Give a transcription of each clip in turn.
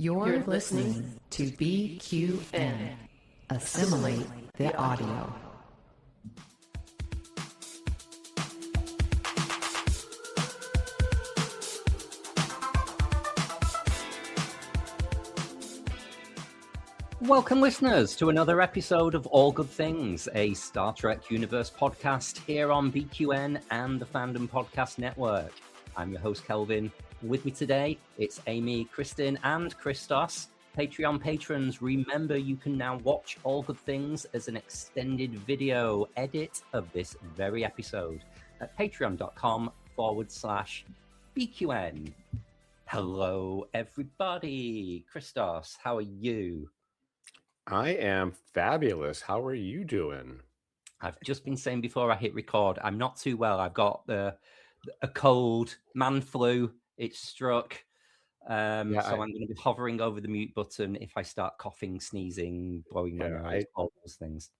You're listening to BQN. Assimilate the audio. Welcome, listeners, to another episode of All Good Things, a Star Trek Universe podcast here on BQN and the Fandom Podcast Network. I'm your host, Kelvin. With me today, it's Amy, Kristin, and Christos. Patreon patrons, remember you can now watch All Good Things as an extended video edit of this very episode at patreon.com/BQN. Hello, everybody. Christos, how are you? I am fabulous. How are you doing? I've just been saying before I hit record, I'm not too well. I've got a cold, man flu. It's struck. So I'm going to be hovering over the mute button if I start coughing, sneezing, blowing my nose, all those things.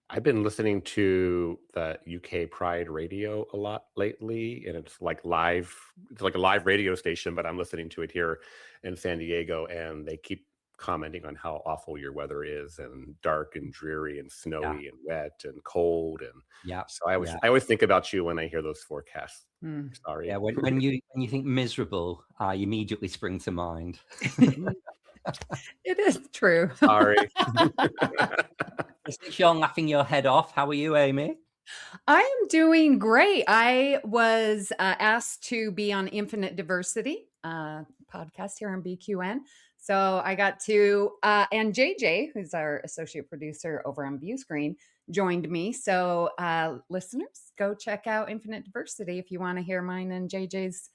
I've been listening to the UK Pride radio a lot lately, and it's like live. It's like a live radio station, but I'm listening to it here in San Diego, and they keep commenting on how awful your weather is, and dark and dreary and snowy and wet and cold. And so I always think about you when I hear those forecasts. Sorry. Yeah, when you think miserable, I immediately spring to mind. It is true. Sorry. You're laughing your head off. How are you, Amy? I am doing great. I was asked to be on Infinite Diversity podcast here on BQN. So I got to, and JJ, who's our associate producer over on Viewscreen, joined me. So listeners, go check out Infinite Diversity if you want to hear mine and JJ's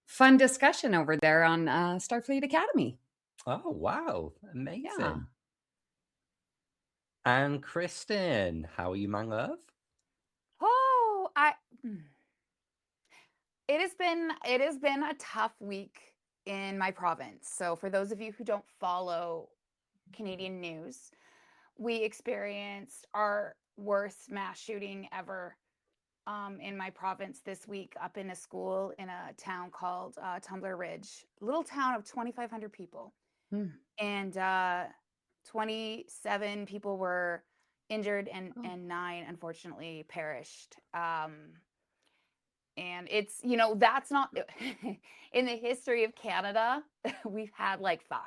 fun discussion over there on Starfleet Academy. Oh, wow. Amazing. Yeah. And Kristin, how are you, my love? Oh, it has been a tough week in my province. So for those of you who don't follow Canadian news, we experienced our worst mass shooting ever in my province this week up in a school in a town called Tumbler Ridge, a little town of 2,500 people. And 27 people were injured and 9 unfortunately perished. And it's, that's not in the history of Canada, we've had like 5.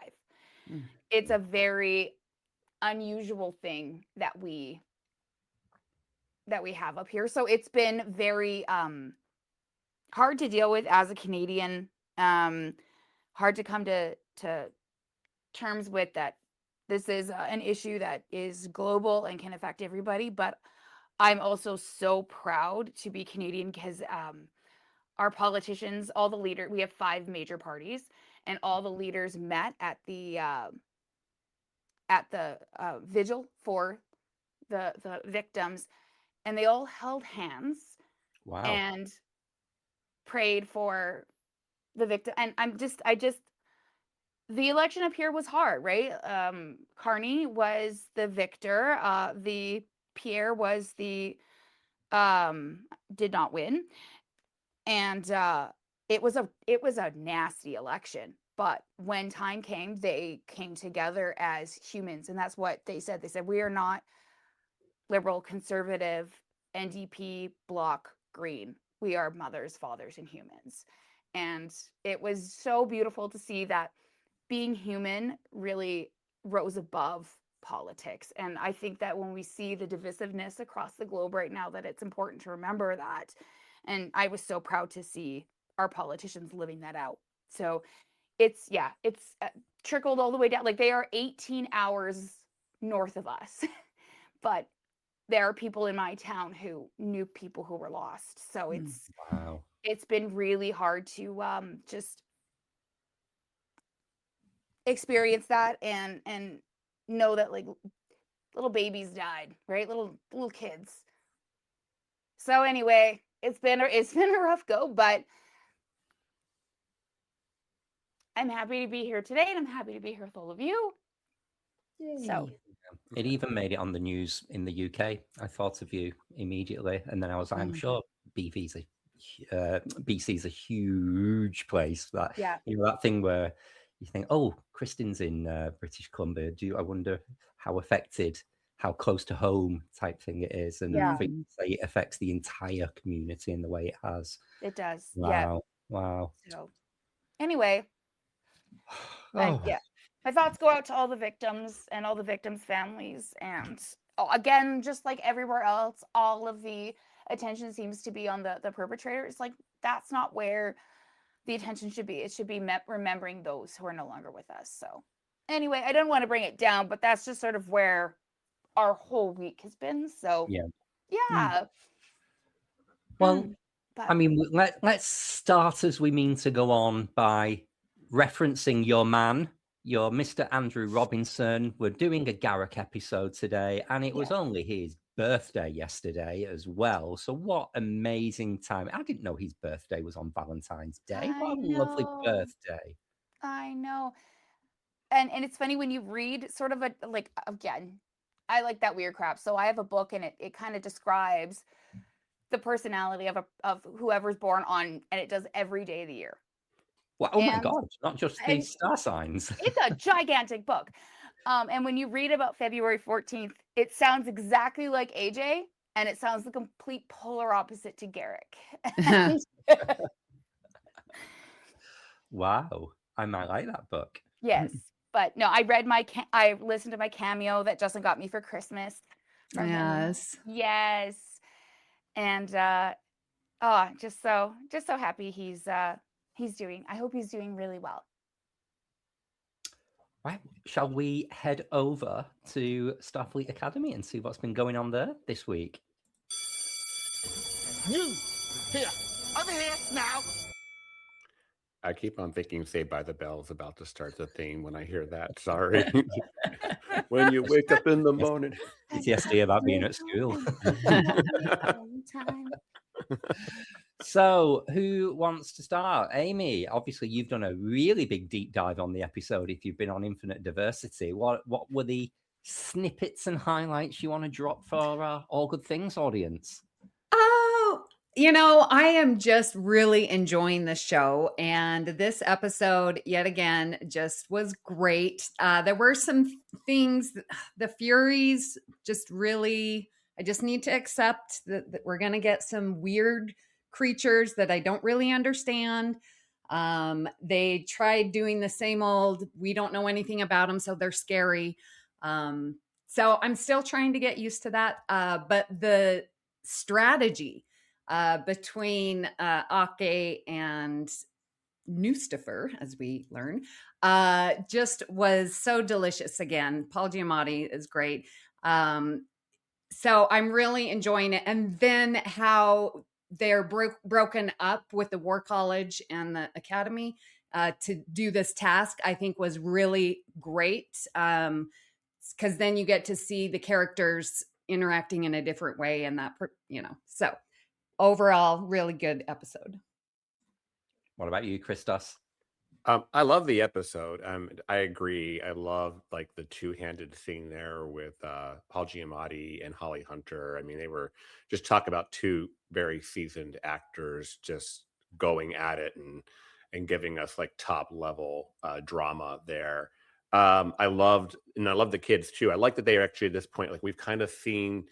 It's a very unusual thing that we have up here. So it's been very hard to deal with as a Canadian, hard to come to terms with that. This is an issue that is global and can affect everybody, but I'm also so proud to be Canadian because our politicians, all the leaders, we have 5 major parties, and all the leaders met at the vigil for the victims, and they all held hands. Wow. And prayed for the victim. And the election up here was hard, right? Carney was the victor. The Pierre was the did not win, and it was a nasty election. But when time came, they came together as humans, and that's what they said. They said, we are not liberal, conservative, NDP, Bloc, Green. We are mothers, fathers, and humans. And it was so beautiful to see that being human really rose above politics. And I think that when we see the divisiveness across the globe right now, that it's important to remember that. And I was so proud to see our politicians living that out. So it's trickled all the way down. Like, they are 18 hours north of us, but there are people in my town who knew people who were lost. So it's been really hard to just experience that and know that, like, little babies died, right? Little kids. So anyway, it's been a rough go, but I'm happy to be here today, and I'm happy to be here with all of you. Yay. So it even made it on the news in the UK. I thought of you immediately, and then I was like, I'm sure BC's a huge place. That that thing where you think, oh, Kristin's in British Columbia. I wonder how affected, how close to home type thing it is, and Yeah. for you to say it affects the entire community in the way it has. It does. Wow. Yeah. Wow. So anyway, Oh, yeah, my thoughts go out to all the victims and all the victims' families. And again, just like everywhere else, all of the attention seems to be on the perpetrators. Like, that's not where the attention should be. It should be remembering those who are no longer with us. So anyway, I don't want to bring it down, but that's just sort of where our whole week has been. So yeah. Well, But I mean, let's start as we mean to go on by referencing your man, your Mr. Andrew Robinson. We're doing a Garak episode today, and it was only his birthday yesterday as well. So what amazing time. I didn't know his birthday was on Valentine's Day. What a lovely birthday. I know. And it's funny when you read sort of again, I like that weird crap. So I have a book, and it kind of describes the personality of whoever's born on, and it does every day of the year. Well, oh my God, not just the star signs. It's a gigantic book. And when you read about February 14th, it sounds exactly like AJ, and it sounds the complete polar opposite to Garak. Wow, I might like that book. Yes, but no, I listened to my cameo that Justin got me for Christmas. From him. Yes. And just so happy he's doing. I hope he's doing really well. Right, shall we head over to Starfleet Academy and see what's been going on there this week? You here, over here now. I keep on thinking Saved by the Bell's about to start the theme when I hear that. Sorry. When you wake up in the morning. PTSD about being at school. So, who wants to start? Amy, obviously you've done a really big deep dive on the episode if you've been on Infinite Diversity. What were the snippets and highlights you want to drop for our All Good Things audience? Oh, I am just really enjoying the show, and this episode yet again just was great. There were some things, the Furies just really, I just need to accept that we're going to get some weird creatures that I don't really understand. They tried doing the same old, we don't know anything about them, so they're scary. So I'm still trying to get used to that. But the strategy between Ake and Nustifer, as we learn, just was so delicious. Again, Paul Giamatti is great. So I'm really enjoying it. And then how they're broken up with the War College and the Academy to do this task, I think was really great. Because then you get to see the characters interacting in a different way, and that, so overall, really good episode. What about you, Christos? I love the episode. I agree. I love the two-handed thing there with Paul Giamatti and Holly Hunter. I mean, they were just talk about two very seasoned actors just going at it and giving us top level drama there. I loved the kids too. I like that they are actually at this point, we've kind of seen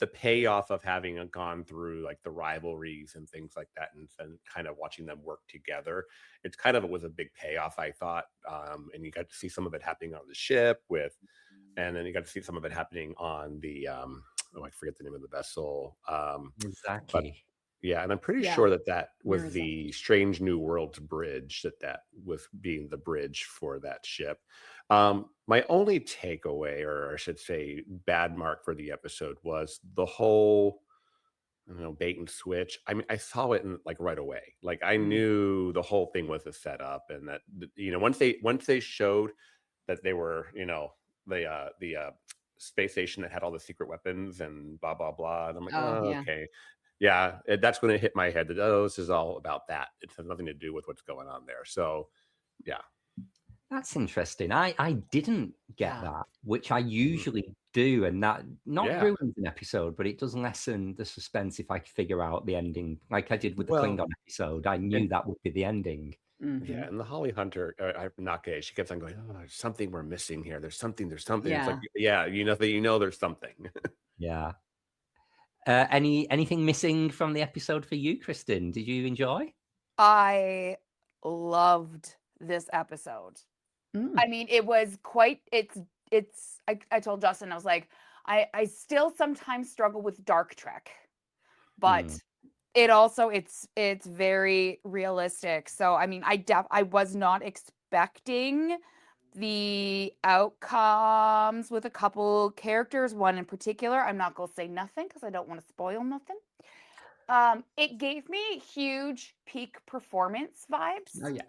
the payoff of having gone through the rivalries and things like that, and kind of watching them work together. It's kind of, it was a big payoff, I thought. And you got to see some of it happening on the ship and then you got to see some of it happening on the, I forget the name of the vessel. Exactly. Yeah, and I'm pretty sure that was the Strange New Worlds bridge that was being the bridge for that ship. My only takeaway, or I should say bad mark for the episode, was the whole, bait and switch. I mean, I saw it right away. I knew the whole thing was a setup, and that, once they showed that they were, the space station that had all the secret weapons and blah, blah, blah. And I'm like, okay. Yeah, that's when it hit my head that, this is all about that. It has nothing to do with what's going on there. So, yeah. That's interesting. I didn't get that, which I usually do. And that not ruins an episode, but it does lessen the suspense if I figure out the ending. Like I did with the Klingon episode. I knew that would be the ending. Mhm. Yeah, and the Holly Hunter, not gay. She kept on going, "Oh, there's something we're missing here. There's something. There's something." It's like, Yeah. yeah, there's something. Yeah. Anything missing from the episode for you, Kristin? Did you enjoy? I loved this episode. I mean, it was quite, I told Justin, I was like, I still sometimes struggle with Dark Trek, but it also, it's very realistic. So, I mean, I was not expecting the outcomes with a couple characters, one in particular. I'm not going to say nothing because I don't want to spoil nothing. It gave me huge peak performance vibes. Oh, yeah.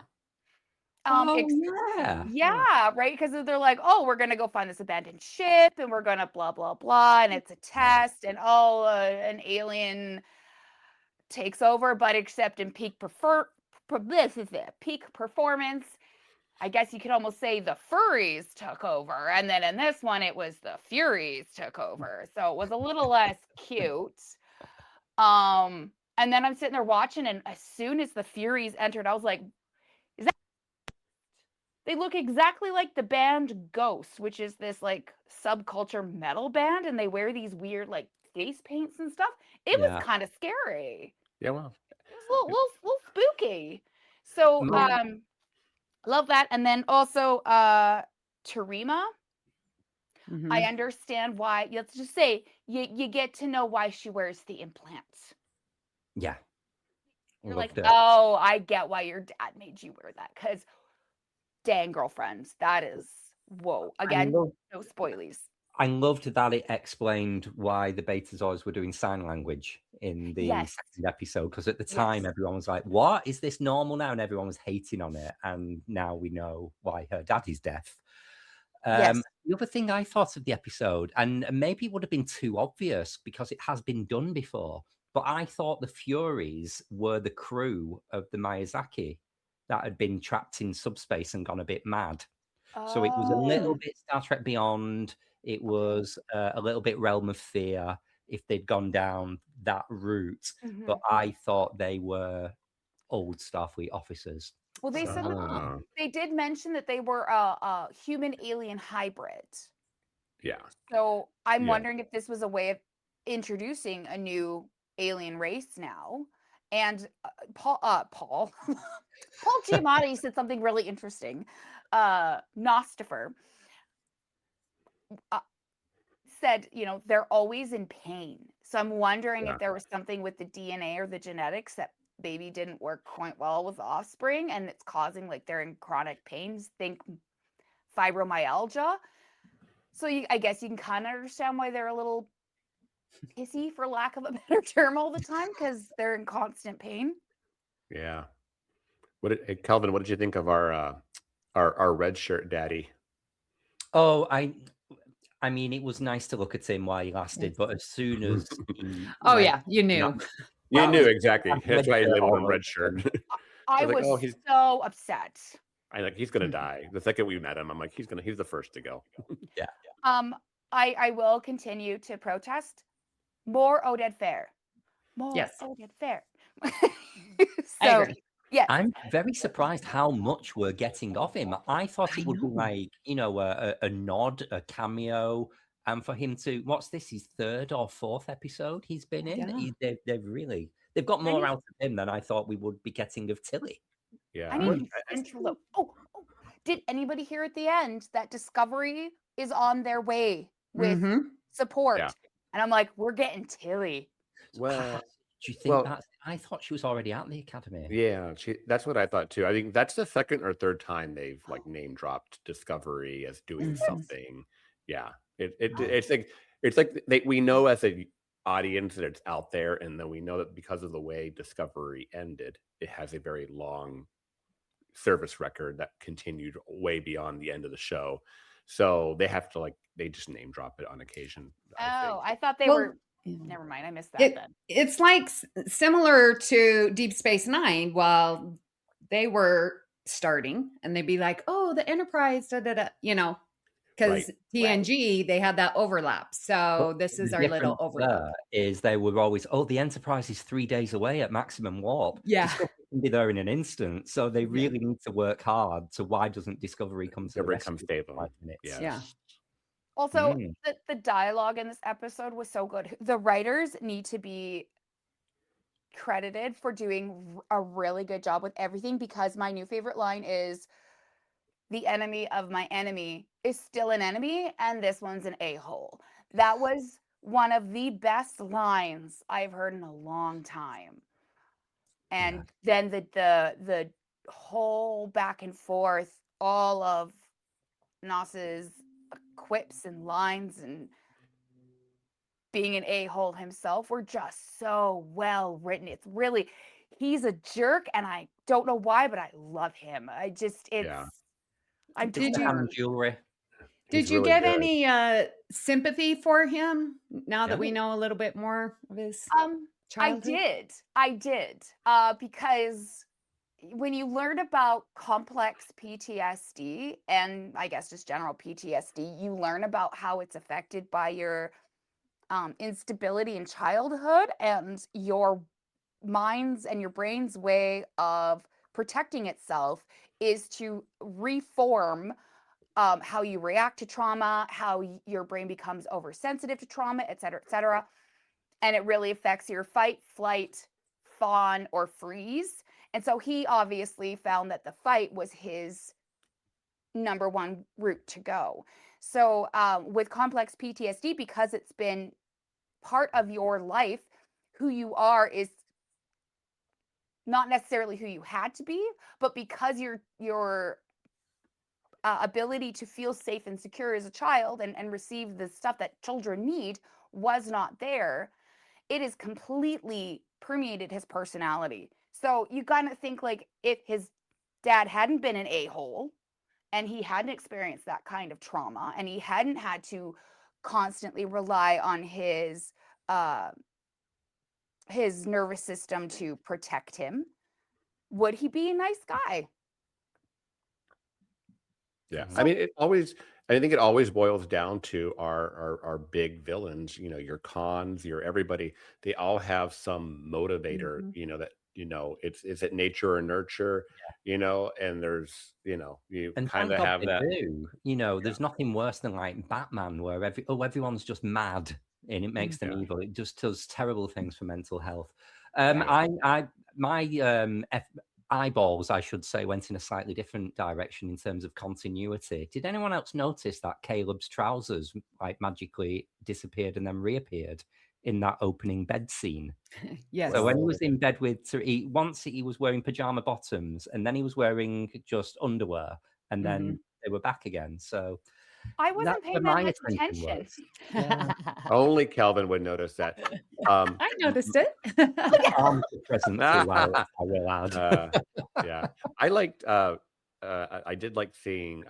Yeah, right. Because they're like, oh, we're gonna go find this abandoned ship, and we're gonna blah blah blah, and it's a test, and an alien takes over, but except in peak performance. I guess you could almost say the furries took over, and then in this one, it was the furies took over. So it was a little less cute. And then I'm sitting there watching, and as soon as the furies entered, I was like, is that? They look exactly like the band Ghost, which is this like subculture metal band, and they wear these weird like face paints and stuff. It was kind of scary. Yeah, well, it was a little spooky. So love that. And then also Terima. I understand why. Let's just say you get to know why she wears the implants. Yeah. You're like, oh, I get why your dad made you wear that. Because dang, girlfriends, that is whoa. Again, no spoilies. I loved that it explained why the Betazoids were doing sign language in the second episode, because at the time everyone was like, what? Is this normal now? And everyone was hating on it. And now we know why her daddy's deaf. The other thing I thought of the episode, and maybe it would have been too obvious because it has been done before, but I thought the Furies were the crew of the Miyazaki that had been trapped in subspace and gone a bit mad. So it was a little bit Star Trek Beyond. It was a little bit Realm of Fear if they'd gone down that route. But I thought they were old Starfleet officers. Well, they said that they did mention that they were a human-alien hybrid. Yeah. So I'm wondering if this was a way of introducing a new alien race now. And Paul Giamatti said something really interesting. Nostifer said, they're always in pain. So I'm wondering if there was something with the DNA or the genetics that maybe didn't work quite well with the offspring, and it's causing like they're in chronic pains. Think fibromyalgia. So I guess you can kind of understand why they're a little pissy, for lack of a better term, all the time, because they're in constant pain. Yeah. Kelvin, what did you think of our red shirt daddy? Oh, I mean, it was nice to look at him while he lasted, but as soon as you knew. You knew exactly. That's why he labeled him red shirt. I was so upset. He's gonna die. The second we met him, I'm like, he's the first to go. Yeah. I will continue to protest. More Oded Fair. More Oded Fair. So yeah. I'm very surprised how much we're getting of him. I thought it would be like, a nod, a cameo, and for him to, what's this, his third or fourth episode he's been in? They've got more out of him than I thought we would be getting of Tilly. Yeah. I need intro. Did anybody hear at the end that Discovery is on their way with support? Yeah. And I'm like, we're getting Tilly. Well, do you think I thought she was already at the Academy. Yeah, that's what I thought too. I think that's the second or third time they've like name dropped Discovery as doing something. Yeah. It's like we know as an audience that it's out there, and then we know that because of the way Discovery ended, it has a very long service record that continued way beyond the end of the show. So they have to they just name drop it on occasion. I thought they were. Never mind, I missed that. Then it's like similar to Deep Space Nine. While they were starting, and they'd be like, "Oh, the Enterprise," because TNG they had that overlap. So this is our little overlap. Is they were always, the Enterprise is 3 days away at maximum warp. Yeah, can be there in an instant. So they really need to work hard. So why doesn't Discovery come to the rescue Come save in them. 5 minutes? Yeah. Also, the dialogue in this episode was so good. The writers need to be credited for doing a really good job with everything, because my new favorite line is, the enemy of my enemy is still an enemy, and this one's an a-hole. That was one of the best lines I've heard in a long time. And then the whole back and forth, all of Nas's quips and lines and being an a-hole himself were just so well written. It's really, he's a jerk, and I don't know why, but I love him. I'm Did torn. Jewelry. Did you really get good. any sympathy for him now that Yeah. we know a little bit more of his childhood? I did. Because when you learn about complex PTSD, and I guess just general PTSD, you learn about how it's affected by your instability in childhood, and your mind's and your brain's way of protecting itself is to reform how you react to trauma, how your brain becomes oversensitive to trauma, et cetera, and it really affects your fight, flight, fawn, or freeze. And so he obviously found that the fight was his number one route to go. So with complex PTSD, because it's been part of your life, who you are is not necessarily who you had to be, but because your ability to feel safe and secure as a child and receive the stuff that children need was not there, it has completely permeated his personality. So you gotta think, like, if his dad hadn't been an a-hole and he hadn't experienced that kind of trauma, and he hadn't had to constantly rely on his nervous system to protect him, would he be a nice guy? Yeah, I mean, I think it always boils down to our big villains. You know, your cons, your everybody. They all have some motivator. Mhm. You know that is it nature or nurture? You know, and there's you And kind thank of God have they that. do. There's nothing worse than like Batman, where everyone's just mad and it makes them evil. It just does terrible things for mental health. My eyeballs, I should say, went in a slightly different direction in terms of continuity. Did anyone else notice that Caleb's trousers like magically disappeared and then reappeared in that opening bed scene? Yes. So when he was in bed with, once he was wearing pajama bottoms, and then he was wearing just underwear, and then they were back again. So I wasn't paying that much attention. Only Kelvin would notice that. I noticed it. Arms were present too, I will add. Yeah, I liked. I did like seeing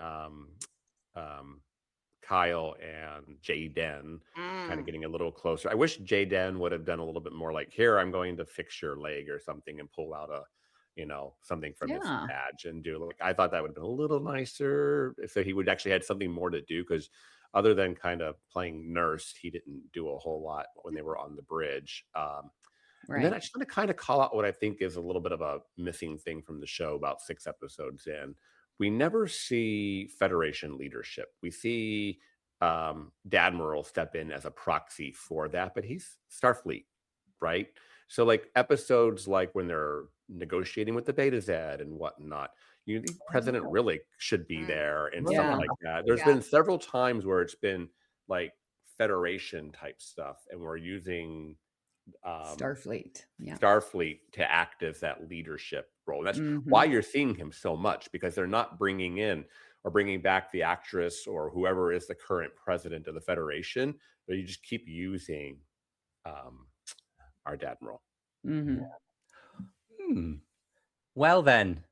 Kyle and Jaden kind of getting a little closer. I wish Jaden would have done a little bit more, like, here, I'm going to fix your leg or something, and pull out something from his badge and do, like, I thought that would have been a little nicer if he would actually had something more to do, because other than kind of playing nurse, he didn't do a whole lot when they were on the bridge. And then I just want to kind of call out what I think is a little bit of a missing thing from the show about 6 episodes in. We never see Federation leadership. We see Dadmiral step in as a proxy for that, but he's Starfleet, right? So like episodes like when they're negotiating with the Beta Z and whatnot, the president really should be there and stuff like that. There's been several times where it's been like Federation type stuff, and we're using Starfleet to act as that leadership role. That's why you're seeing him so much, because they're not bringing in or bringing back the actress or whoever is the current president of the Federation, but you just keep using our Dadmiral. Well then,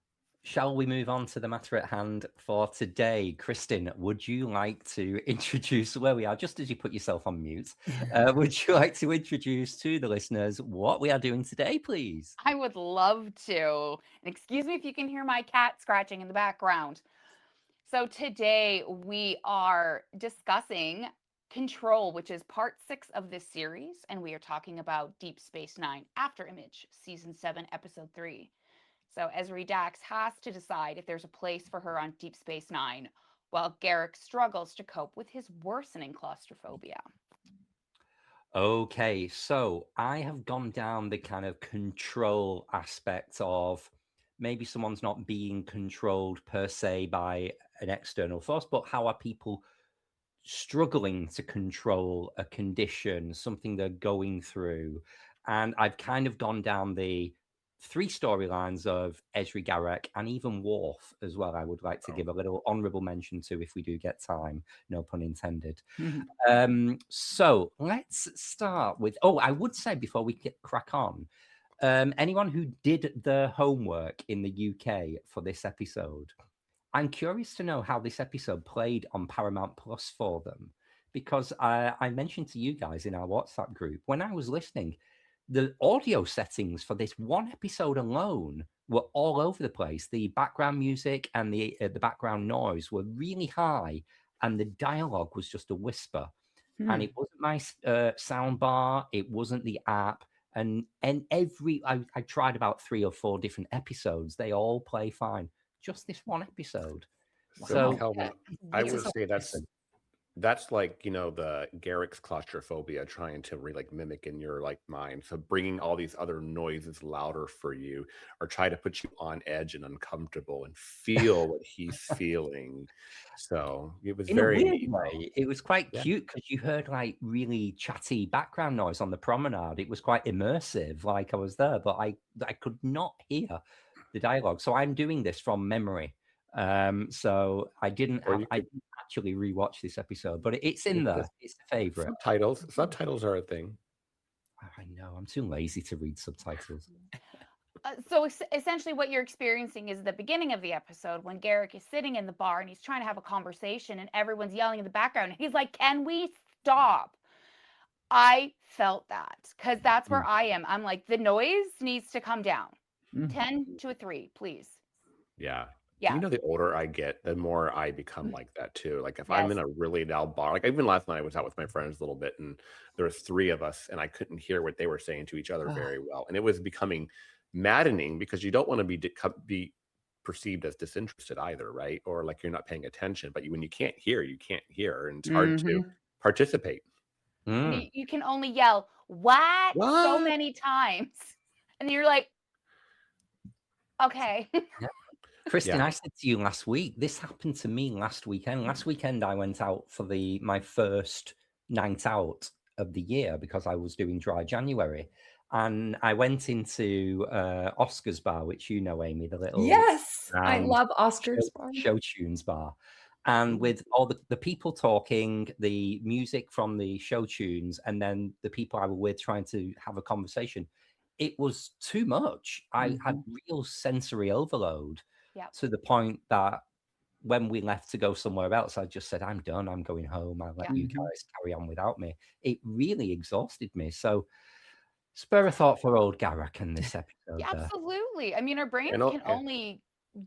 shall we move on to the matter at hand for today? Kristin, would you like to introduce where we are, just as you put yourself on mute? Would you like to introduce to the listeners what we are doing today, please? I would love to. And excuse me if you can hear my cat scratching in the background. So today we are discussing Control, which is part 6 of this series, and we are talking about Deep Space Nine Afterimage, season 7, episode 3. So Ezri Dax has to decide if there's a place for her on Deep Space Nine, while Garak struggles to cope with his worsening claustrophobia. Okay, so I have gone down the kind of control aspect of maybe someone's not being controlled per se by an external force, but how are people struggling to control a condition, something they're going through? And I've kind of gone down the 3 storylines of Ezri, Garak, and even Worf as well. I would like to give a little honorable mention to if we do get time, no pun intended. So let's start with, I would say before we crack on, anyone who did the homework in the UK for this episode, I'm curious to know how this episode played on Paramount Plus for them, because I mentioned to you guys in our WhatsApp group, when I was listening, the audio settings for this one episode alone were all over the place. The background music and the background noise were really high, and the dialogue was just a whisper. And it wasn't my sound bar, it wasn't the app. And I tried about 3 or 4 different episodes. They all play fine. Just this one episode. So Kelvin, I would say that's like, the Garak's claustrophobia trying to mimic in your mind. So bringing all these other noises louder for you, or try to put you on edge and uncomfortable and feel what he's feeling. So it was in very a weird way. It was quite cute because you heard really chatty background noise on the promenade. It was quite immersive, like I was there, but I could not hear the dialogue. So I'm doing this from memory. So I didn't actually rewatch this episode, but it's in there. It's a favorite. Subtitles are a thing. I know. I'm too lazy to read subtitles. So essentially what you're experiencing is the beginning of the episode when Garak is sitting in the bar and he's trying to have a conversation and everyone's yelling in the background. And he's like, can we stop? I felt that because that's where I am. I'm like, the noise needs to come down. 10 to a 3, please. Yeah. Yeah. The older I get, the more I become like that too. Like if I'm in a really loud bar, like even last night I was out with my friends a little bit and there was 3 of us and I couldn't hear what they were saying to each other very well. And it was becoming maddening because you don't want to be perceived as disinterested either, right? Or like you're not paying attention, but when you can't hear, you can't hear, and it's hard to participate. You can only yell, what? So many times. And you're like, okay. Kristin, I said to you last week, this happened to me last weekend. Last weekend, I went out for my first night out of the year because I was doing Dry January. And I went into Oscar's bar, which you know, Amy, the little... Yes, I love Oscar's bar. Show tunes bar. And with all the people talking, the music from the show tunes, and then the people I was with trying to have a conversation, it was too much. I had real sensory overload to the point that when we left to go somewhere else, I just said, I'm done. I'm going home. I'll let you guys carry on without me. It really exhausted me. So spare a thought for old Garak in this episode. Yeah, absolutely. I mean, our brains can only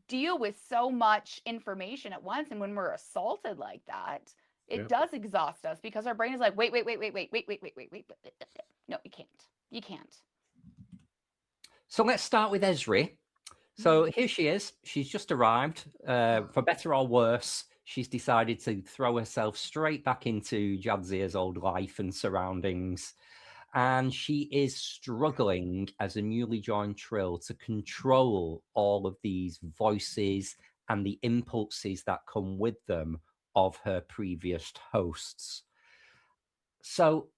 deal with so much information at once. And when we're assaulted like that, it does exhaust us because our brain is like, wait. No, you can't. You can't. So let's start with Ezri. So here she is. She's just arrived. For better or worse, she's decided to throw herself straight back into Jadzia's old life and surroundings. And she is struggling as a newly joined Trill to control all of these voices and the impulses that come with them of her previous hosts. So,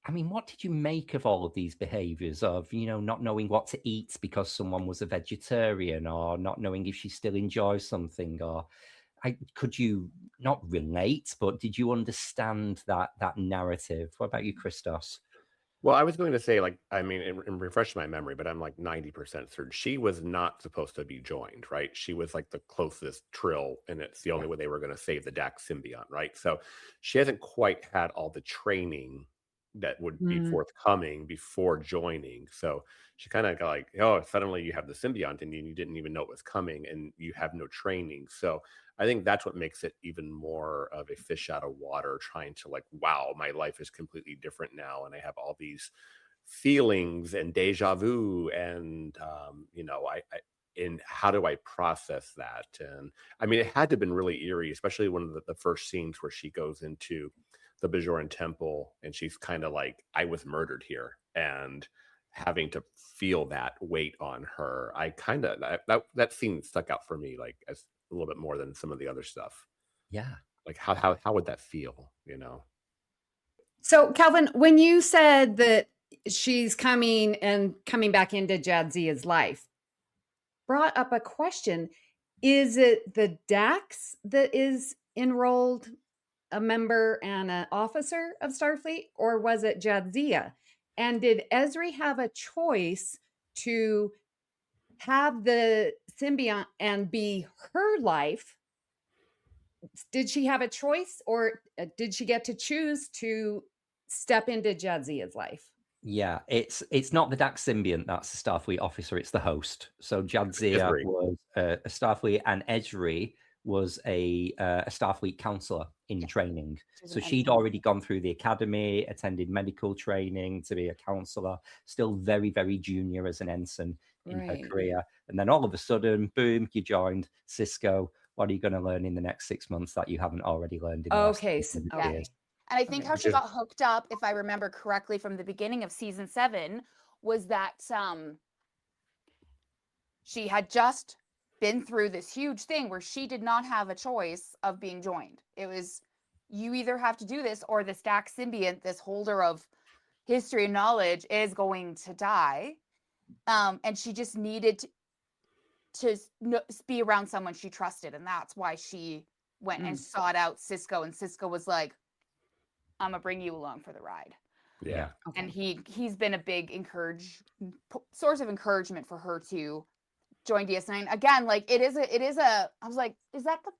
I mean, what did you make of all of these behaviors of, not knowing what to eat because someone was a vegetarian, or not knowing if she still enjoys something, or could you not relate, but did you understand that narrative? What about you, Christos? Well, I was going to say, and refresh my memory, but I'm 90% certain she was not supposed to be joined, right? She was the closest Trill, and it's the only way they were going to save the Dax symbiont, right? So she hasn't quite had all the training that would be forthcoming before joining. So she kind of got suddenly you have the symbiont and you didn't even know it was coming and you have no training. So I think that's what makes it even more of a fish out of water, trying to wow, my life is completely different now. And I have all these feelings and deja vu. And, in how do I process that? And I mean, it had to have been really eerie, especially one of the first scenes where she goes into the Bajoran temple and she's kind of like, I was murdered here, and having to feel that weight on her. I kind of, that scene stuck out for me, like as a little bit more than some of the other stuff. Yeah. Like how would that feel, you know? So, Kelvin, when you said that she's coming back into Jadzia's life, brought up a question. Is it the Dax that is enrolled a member and an officer of Starfleet, or was it Jadzia? And did Ezri have a choice to have the symbiont and be her life? Did she have a choice, or did she get to choose to step into Jadzia's life? Yeah, it's not the Dax symbiont that's the Starfleet officer, it's the host. So Jadzia Ezri. was a Starfleet, and Ezri was a Starfleet counselor in training. So she'd already gone through the academy, attended medical training to be a counselor, still very, very junior as an ensign in her career. And then all of a sudden, boom, you joined Cisco. What are you going to learn in the next 6 months that you haven't already learned in the last years? And I think how she got hooked up, if I remember correctly from the beginning of season 7, was that she had just been through this huge thing where she did not have a choice of being joined. It was, you either have to do this, or this Dax symbiont, this holder of history and knowledge, is going to die. And she just needed to be around someone she trusted. And that's why she went and sought out Cisco. And Cisco was like, I'm gonna bring you along for the ride. Yeah. Okay. And he's been a big source of encouragement for her to join DS9 again. Like it is a I was like, is that the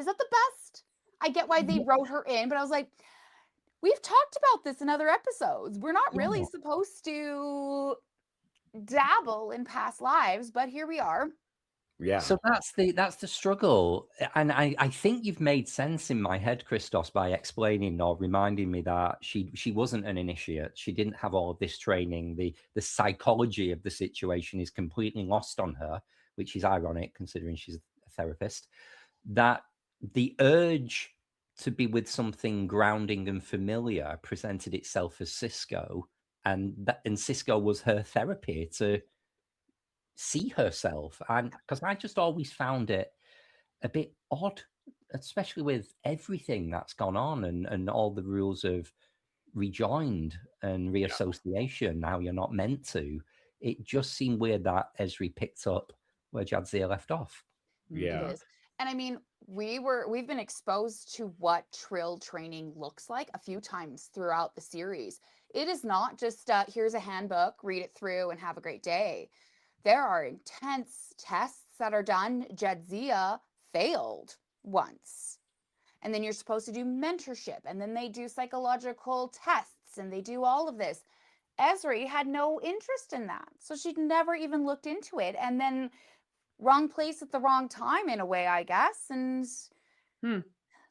best? I get why they wrote her in, but I was like, we've talked about this in other episodes. We're not really supposed to dabble in past lives, but here we are. Yeah. So that's the struggle. And I think you've made sense in my head, Christos, by explaining or reminding me that she wasn't an initiate. She didn't have all of this training. The psychology of the situation is completely lost on her, which is ironic considering she's a therapist. That the urge to be with something grounding and familiar presented itself as Cisco, and Cisco was her therapy to see herself. And because I just always found it a bit odd, especially with everything that's gone on and all the rules of rejoined and reassociation. Now you're not meant to. It just seemed weird that Ezri picked up where Jadzia left off. Yeah. It is. And I mean, we've been exposed to what Trill training looks like a few times throughout the series. It is not just here's a handbook, read it through and have a great day. There are intense tests that are done. Jadzia failed once. And then you're supposed to do mentorship. And then they do psychological tests. And they do all of this. Ezri had no interest in that. So she'd never even looked into it. And then wrong place at the wrong time in a way, I guess. And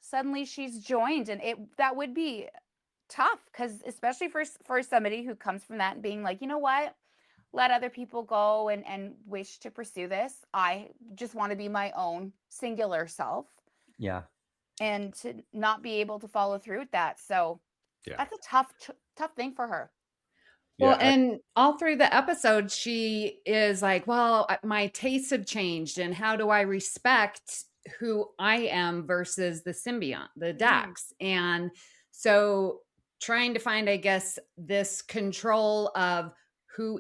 suddenly she's joined. And that would be tough. Because especially for somebody who comes from that and being like, you know what? Let other people go and wish to pursue this. I just want to be my own singular self. Yeah. And to not be able to follow through with that. So that's a tough thing for her. Well, and all through the episode, she is like, well, my tastes have changed. And how do I respect who I am versus the symbiont, the Dax? And so trying to find, I guess, this control of who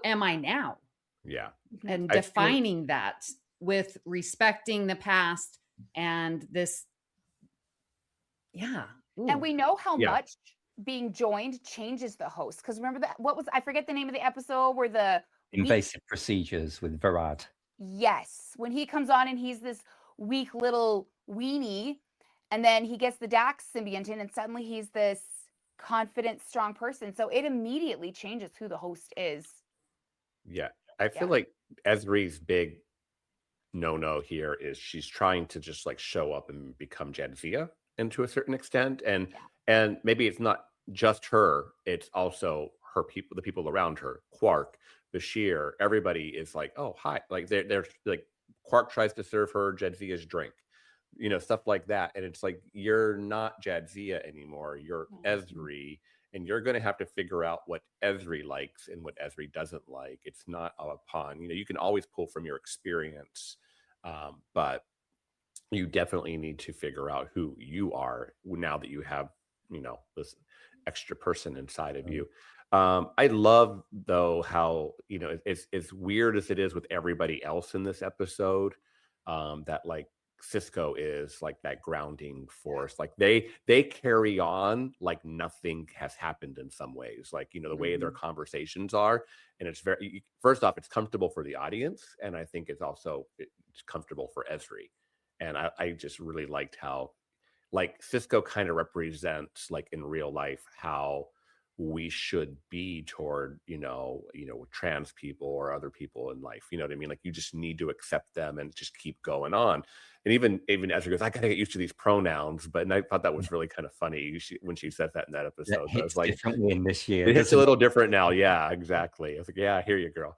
am I now? Yeah. And defining that with respecting the past and this. Yeah. Ooh. And we know how much being joined changes the host. Because remember I forget the name of the episode where the invasive procedures with Varad. Yes. When he comes on and he's this weak little weenie, and then he gets the Dax symbiont in and suddenly he's this confident, strong person. So it immediately changes who the host is. Yeah. I feel like Ezri's big no here is she's trying to just like show up and become Jadzia, and to a certain extent. And maybe it's not just her, it's also her people, the people around her, Quark, Bashir, everybody is like, oh, hi. Like they're like, Quark tries to serve her Jadzia's drink, stuff like that. And it's like, you're not Jadzia anymore. You're Ezri, and you're going to have to figure out what Ezri likes and what Ezri doesn't like. It's not upon, you can always pull from your experience, but you definitely need to figure out who you are now that you have, this extra person inside of you. I love, though, how, as weird as it is with everybody else in this episode, that like Cisco is like that grounding force. Like they carry on like nothing has happened in some ways, like, the way their conversations are. And it's first off, it's comfortable for the audience. And I think it's comfortable for Ezri. And I just really liked how like Cisco kind of represents like in real life how we should be toward, trans people or other people in life. You know what I mean? Like you just need to accept them and just keep going on. And even Ezra goes, I gotta get used to these pronouns. But I thought that was really kind of funny when she said that in that episode. It hits differently in this year. It hits a little different now. Yeah, exactly. I was like, yeah, I hear you, girl.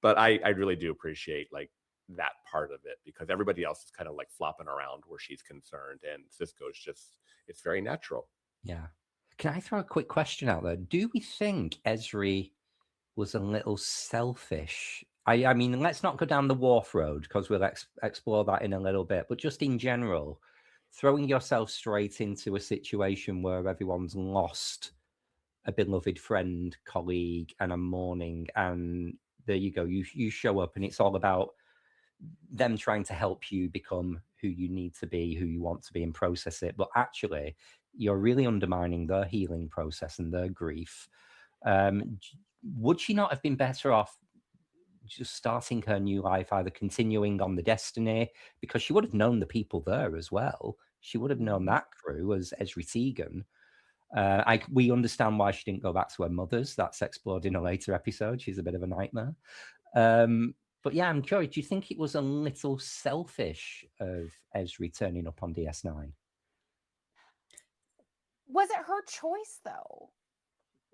But I really do appreciate like that part of it, because everybody else is kind of like flopping around where she's concerned, and Cisco's just, it's very natural. Yeah. Can I throw a quick question out there? Do we think Ezri was a little selfish? I mean, let's not go down the Worf road, because we'll explore that in a little bit. But just in general, throwing yourself straight into a situation where everyone's lost a beloved friend, colleague, and a mourning, and there you go, you show up, and it's all about them trying to help you become who you need to be, who you want to be, and process it. But actually, you're really undermining their healing process and their grief. Would she not have been better off just starting her new life, either continuing on the Destiny, because she would have known the people there as well. She would have known that crew as Ezri Tegan. We understand why she didn't go back to her mother's. That's explored in a later episode. She's a bit of a nightmare. But yeah, I'm curious, do you think it was a little selfish of Ezri turning up on DS9? Was it her choice, though?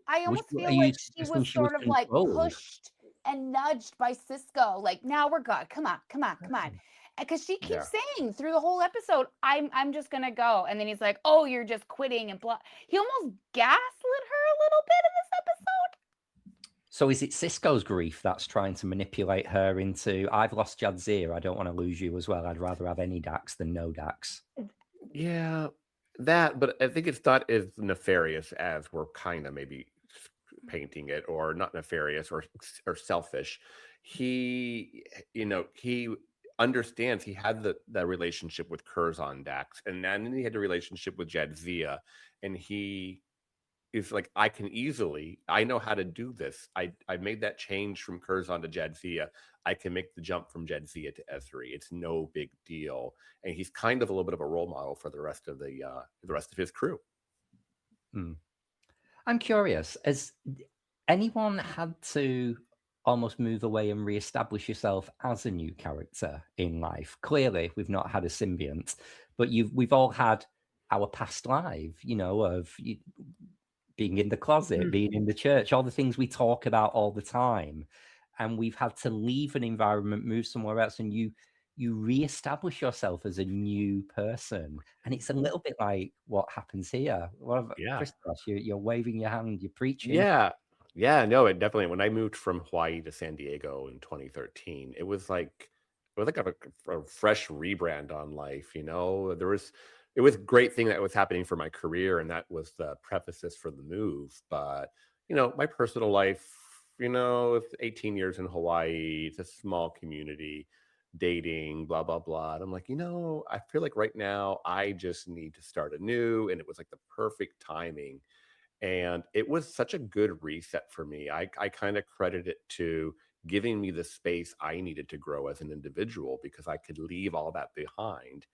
I almost feel like she was sort of like pushed and nudged by Cisco. Like, now we're good. Come on. Because she keeps saying through the whole episode, I'm just going to go. And then he's like, oh, you're just quitting and blah. He almost gaslit her a little bit in this episode. So is it Cisco's grief that's trying to manipulate her into, I've lost Jadzia, I don't want to lose you as well. I'd rather have any Dax than no Dax. Yeah, that, but I think it's not as nefarious as we're kind of maybe painting it, or not nefarious or selfish. He understands he had the relationship with Curzon Dax, and then he had a relationship with Jadzia, and he is like, I know how to do this. I made that change from Curzon to Jadzia. I can make the jump from Jadzia to Ezri. It's no big deal. And he's kind of a little bit of a role model for the rest of his crew. I'm curious, has anyone had to almost move away and reestablish yourself as a new character in life? Clearly, we've not had a symbiont, but we've all had our past life, of being in the closet, being in the church, all the things we talk about all the time. And we've had to leave an environment, move somewhere else, and you reestablish yourself as a new person. And it's a little bit like what happens here. Christos, you're waving your hand, you're preaching. Yeah, no, it definitely. When I moved from Hawaii to San Diego in 2013, it was like a fresh rebrand on life. It was a great thing that was happening for my career, and that was the prefaces for the move. But my personal life, it's 18 years in Hawaii, it's a small community, dating, blah blah blah. And I'm like, I feel like right now I just need to start anew, and it was like the perfect timing. And it was such a good reset for me. I kind of credit it to giving me the space I needed to grow as an individual, because I could leave all that behind.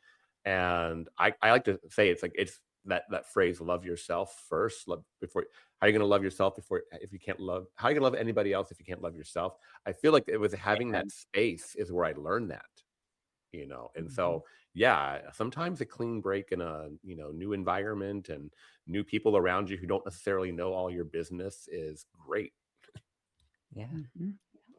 And I like to say, it's that phrase, love yourself first, love before. How are you going to love yourself if you can't love? How are you going to love anybody else if you can't love yourself? I feel like it was having that space is where I learned that, and so, yeah, sometimes a clean break in a, new environment and new people around you who don't necessarily know all your business is great. Yeah. Mm-hmm.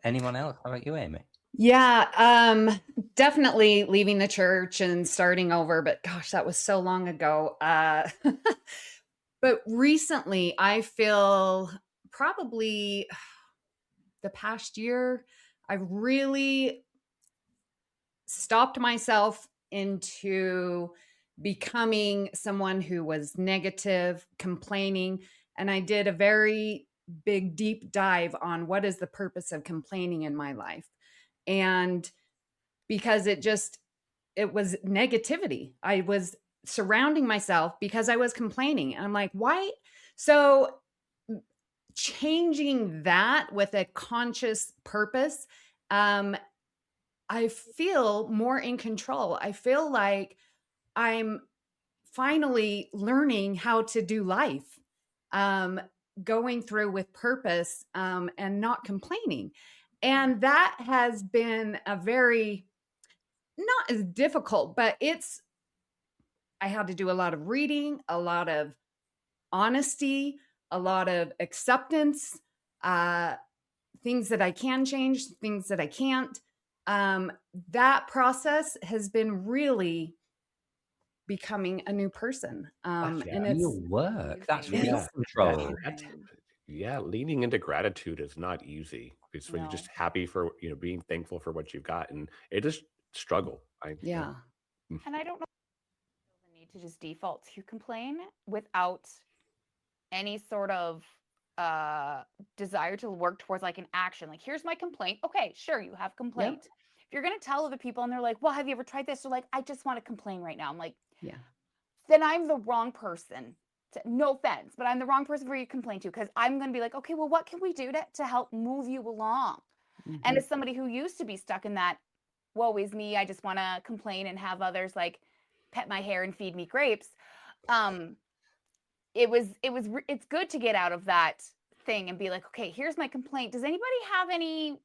Anyone else? How about you, Amy? Yeah, definitely leaving the church and starting over, but gosh, that was so long ago. But recently I feel probably the past year, I've really stopped myself into becoming someone who was negative, complaining, and I did a very big deep dive on what is the purpose of complaining in my life. And because it was negativity. I was surrounding myself because I was complaining. And I'm like, why? So changing that with a conscious purpose, I feel more in control. I feel like I'm finally learning how to do life, going through with purpose, and not complaining. And that has been a very, not as difficult, but I had to do a lot of reading, a lot of honesty, a lot of acceptance, things that I can change, things that I can't. That process has been really becoming a new person. And it's Real work. That's amazing. real control. Yeah, leaning into gratitude is not easy. It's when you're No. just happy for, being thankful for what you've got, and it is struggle. yeah. And I don't know the need to just default to complain without any sort of desire to work towards like an action. Like, here's my complaint. Okay, sure, you have complaint. If you're gonna tell other people and they're like, well, have you ever tried this? They're like, I just want to complain right now. I'm like, Yeah. then I'm the wrong person. No offense, but I'm the wrong person for you to complain to, because I'm gonna be like, okay, well, what can we do to help move you along? Mhm. And as somebody who used to be stuck in that, woe is me, I just want to complain and have others like pet my hair and feed me grapes. It's good to get out of that thing and be like, okay, here's my complaint. Does anybody have any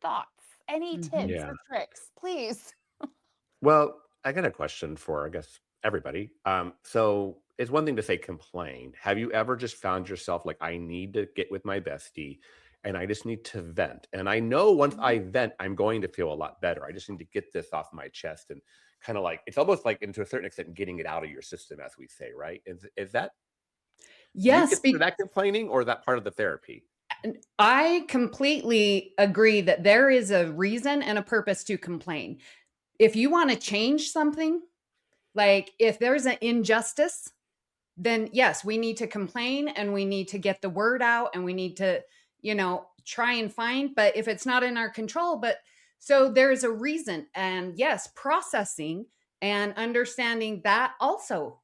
thoughts, any tips Yeah. or tricks, please? Well, I got a question for, I guess, everybody. So it's one thing to say complain. Have you ever just found yourself like, I need to get with my bestie and I just need to vent? And I know once I vent, I'm going to feel a lot better. I just need to get this off my chest, and kind of like, it's almost like, and to a certain extent, getting it out of your system, as we say, right? Is that, Yes. you consider that complaining, or is that part of the therapy? I completely agree that there is a reason and a purpose to complain. If you want to change something, like if there's an injustice, then yes, we need to complain and we need to get the word out and we need to, try and find. But if it's not in our control, so there's a reason. And yes, processing and understanding that also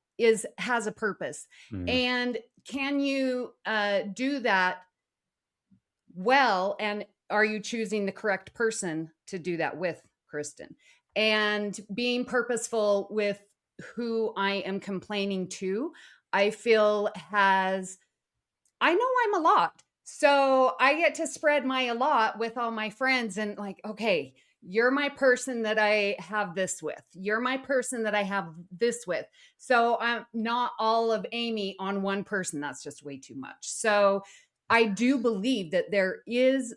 has a purpose. And can you do that well? And are you choosing the correct person to do that with, Kristin? And being purposeful with who I am complaining to, I feel I know I'm a lot. So I get to spread my a lot with all my friends and like, okay, you're my person that I have this with. You're my person that I have this with. So I'm not all of Amy on one person. That's just way too much. So I do believe that there is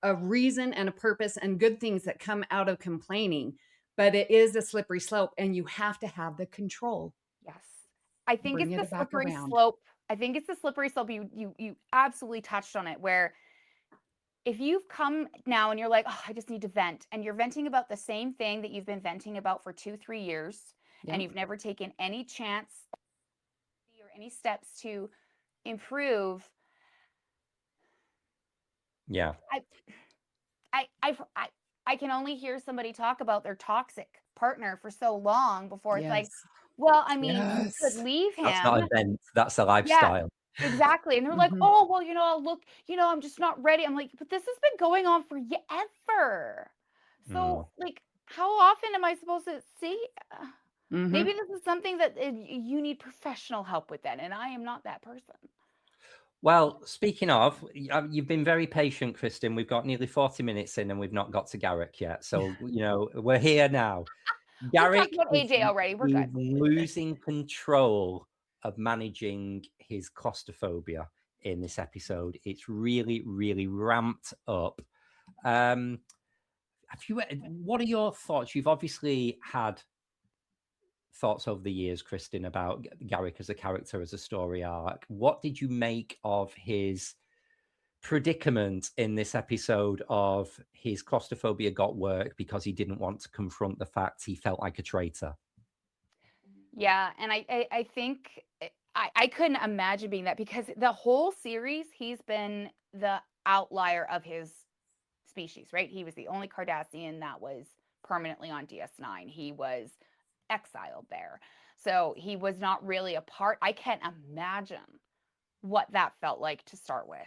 a reason and a purpose and good things that come out of complaining, but it is a slippery slope and you have to have the control. Yes. I think Bring it's it the back slippery around. slope. I think it's the slippery slope. You absolutely touched on it, where if you've come now and you're like, oh, I just need to vent, and you're venting about the same thing that you've been venting about for 2-3 years, and you've never taken any chance or any steps to improve. Yeah. I can only hear somebody talk about their toxic partner for so long before it's like, Yes. well, I mean, Yes. you could leave him. That's not an event. That's a lifestyle. Exactly. And they're like, oh, well, look, I'm just not ready. I'm like, but this has been going on for ever. So like, how often am I supposed to see? Maybe this is something that you need professional help with then. And I am not that person. Well, speaking of, you've been very patient, Kristin. We've got nearly 40 minutes in and we've not got to Garak yet. So, we're here now. Garak We talked about AJ already. We're good. losing control of managing his claustrophobia. in this episode. It's really, really ramped up. What are your thoughts? You've obviously had thoughts over the years, Kristin, about Garak as a character, as a story arc. What did you make of his predicament in this episode of his claustrophobia got work because he didn't want to confront the fact he felt like a traitor? Yeah, and I think I couldn't imagine being that, because the whole series he's been the outlier of his species, right? He was the only Cardassian that was permanently on DS9. He was exiled there. So he was not really a part. I can't imagine what that felt like to start with.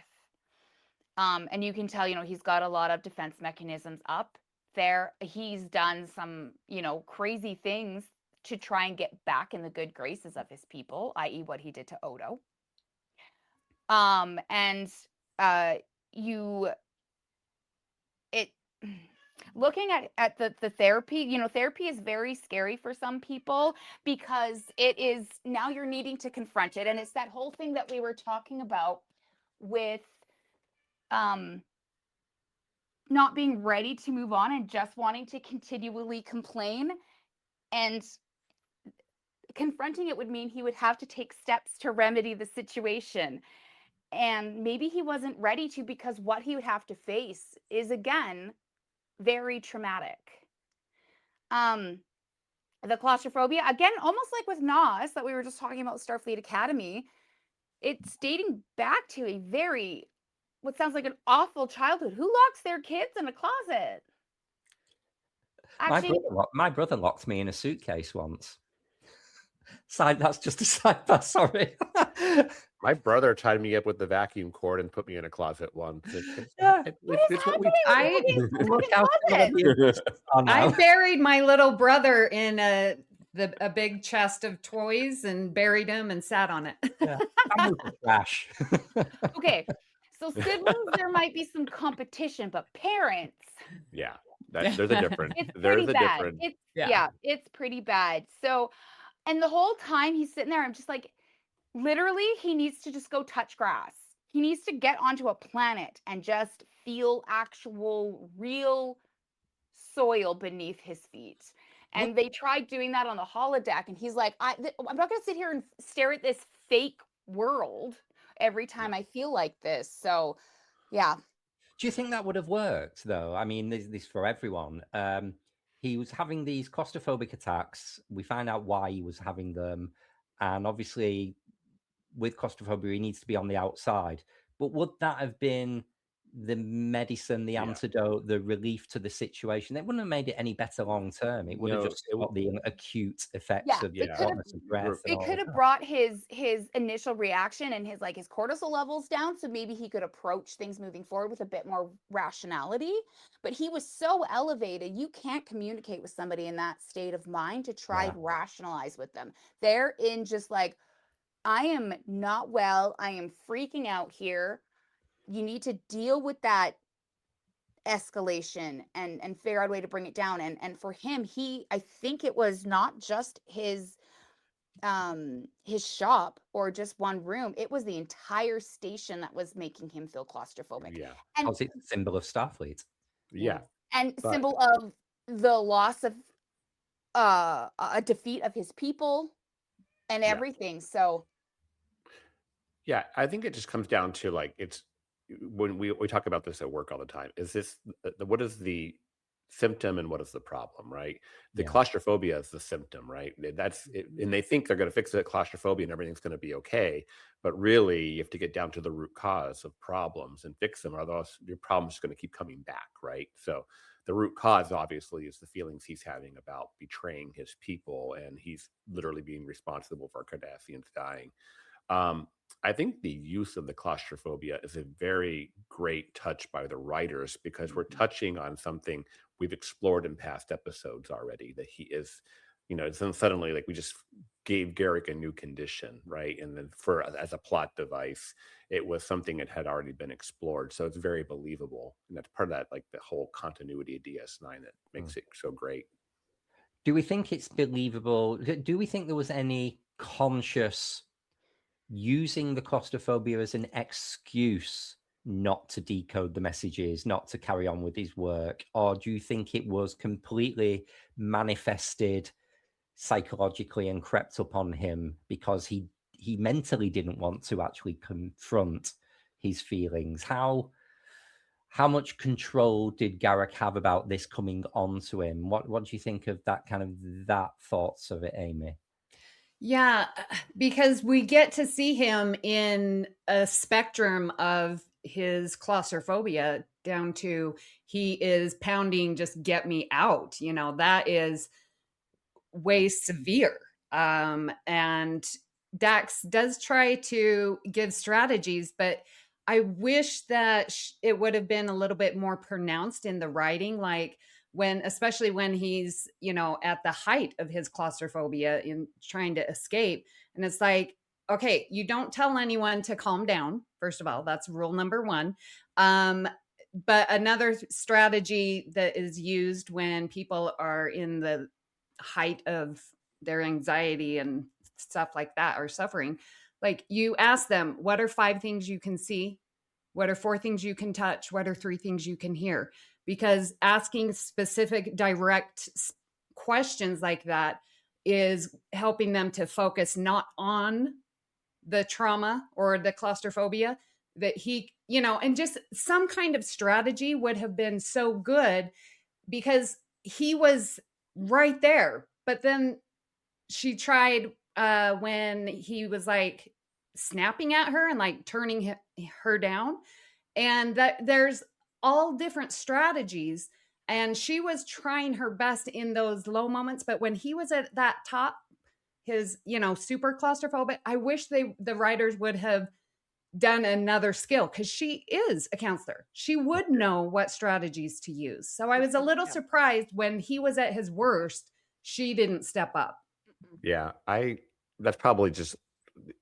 And you can tell, he's got a lot of defense mechanisms up there. He's done some, crazy things to try and get back in the good graces of his people, i.e. what he did to Odo. Looking at the therapy, therapy is very scary for some people, because it is, now you're needing to confront it. And it's that whole thing that we were talking about with not being ready to move on and just wanting to continually complain. And confronting it would mean he would have to take steps to remedy the situation. And maybe he wasn't ready to, because what he would have to face is, again, very traumatic. The claustrophobia, again, almost like with Nas that we were just talking about, Starfleet Academy, it's dating back to a very, what sounds like an awful childhood. Who locks their kids in a closet? Actually, my brother locked me in a suitcase once. That's just a sidebar, sorry. My brother tied me up with the vacuum cord and put me in a closet once. I buried my little brother in a big chest of toys and buried him and sat on it. Yeah. Trash. Okay, so siblings, there might be some competition, but parents, yeah, there's a difference. It's There's pretty a bad. difference. It's pretty bad. So, and the whole time he's sitting there, I'm just like, literally, he needs to just go touch grass. He needs to get onto a planet and just feel actual, real soil beneath his feet. And they tried doing that on the holodeck, and he's like, I'm not going to sit here and stare at this fake world every time I feel like this. So, yeah. Do you think that would have worked, though? I mean, this for everyone. He was having these claustrophobic attacks. We find out why he was having them. And obviously, with claustrophobia, he needs to be on the outside. But would that have been the medicine, the antidote, the relief to the situation? It wouldn't have made it any better long term. It would have just got the acute effects of shortness of breath. It could have brought his initial reaction and his cortisol levels down, so maybe he could approach things moving forward with a bit more rationality. But he was so elevated, you can't communicate with somebody in that state of mind to try to rationalize with them. They're in just like, I am not well. I am freaking out here. You need to deal with that escalation and figure out a way to bring it down. And for him, I think it was not just his shop or just one room. It was the entire station that was making him feel claustrophobic. Yeah. And it's a symbol of Starfleet. Yeah. And symbol of the loss of a defeat of his people and everything. So yeah, I think it just comes down to like, it's when we talk about this at work all the time, is this what is the symptom and what is the problem, right? The claustrophobia is the symptom, right? That's it, and they think they're going to fix the claustrophobia and everything's going to be okay, but really you have to get down to the root cause of problems and fix them, or else your problem's going to keep coming back, right? So the root cause obviously is the feelings he's having about betraying his people, and he's literally being responsible for Cardassians dying. I think the use of the claustrophobia is a very great touch by the writers, because we're touching on something we've explored in past episodes already, that he is, then suddenly like we just gave Garak a new condition, right? And then as a plot device, it was something that had already been explored. So it's very believable. And that's part of that, like the whole continuity of DS9 that makes it so great. Do we think it's believable? Do we think there was any conscious using the claustrophobia as an excuse not to decode the messages, not to carry on with his work? Or do you think it was completely manifested psychologically and crept up on him because he mentally didn't want to actually confront his feelings? How much control did Garak have about this coming on to him? What do you think of that thoughts of it, Amy? Yeah, because we get to see him in a spectrum of his claustrophobia down to he is pounding, just get me out. That is way severe. And Dax does try to give strategies, but I wish that it would have been a little bit more pronounced in the writing, like especially when he's, at the height of his claustrophobia in trying to escape. And it's like, okay, you don't tell anyone to calm down. First of all, that's rule number one. But another strategy that is used when people are in the height of their anxiety and stuff like that, or suffering, like you ask them, what are 5 things you can see? What are 4 things you can touch? What are 3 things you can hear? Because asking specific, direct questions like that is helping them to focus not on the trauma or the claustrophobia that and just some kind of strategy would have been so good, because he was right there. But then she tried when he was like snapping at her and like turning her down, and that there's all different strategies, and she was trying her best in those low moments. But when he was at that top, his super claustrophobic, I wish the writers would have done another skill, because she is a counselor. She would know what strategies to use. So I was a little surprised when he was at his worst, she didn't step up. Yeah, that's probably just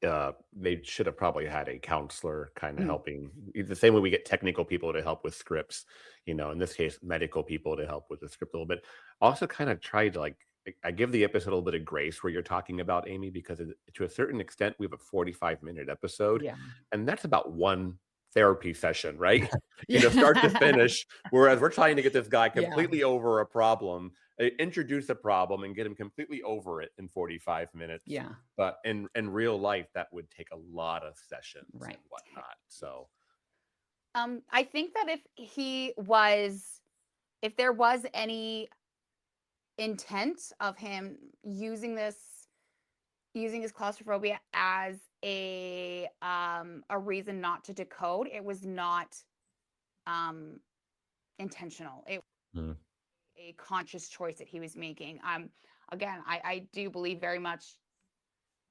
they should have probably had a counselor kind of helping. The same way we get technical people to help with scripts, in this case, medical people to help with the script a little bit. Also kind of tried to I give the episode a little bit of grace where you're talking about, Amy, because to a certain extent, we have a 45-minute episode, and that's about one therapy session, right? Start to finish. Whereas we're trying to get this guy completely over a problem, introduce a problem, and get him completely over it in 45 minutes. Yeah. But in real life, that would take a lot of sessions and whatnot. So, I think that if there was any intent of him using his claustrophobia as a reason not to decode, it was not intentional. It was a conscious choice that he was making. Again, I do believe very much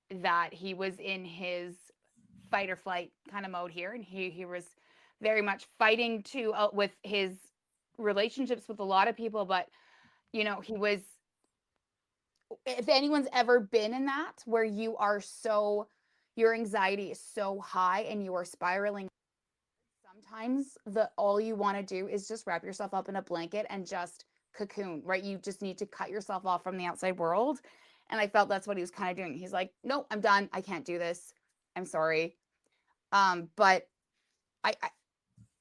that he was in his fight or flight kind of mode here, and he was very much fighting with his relationships with a lot of people. But he was, if anyone's ever been in that, where your anxiety is so high and you are spiraling, sometimes all you want to do is just wrap yourself up in a blanket and just cocoon, right? You just need to cut yourself off from the outside world. And I felt that's what he was kind of doing. He's like, no, I'm done. I can't do this. I'm sorry. But I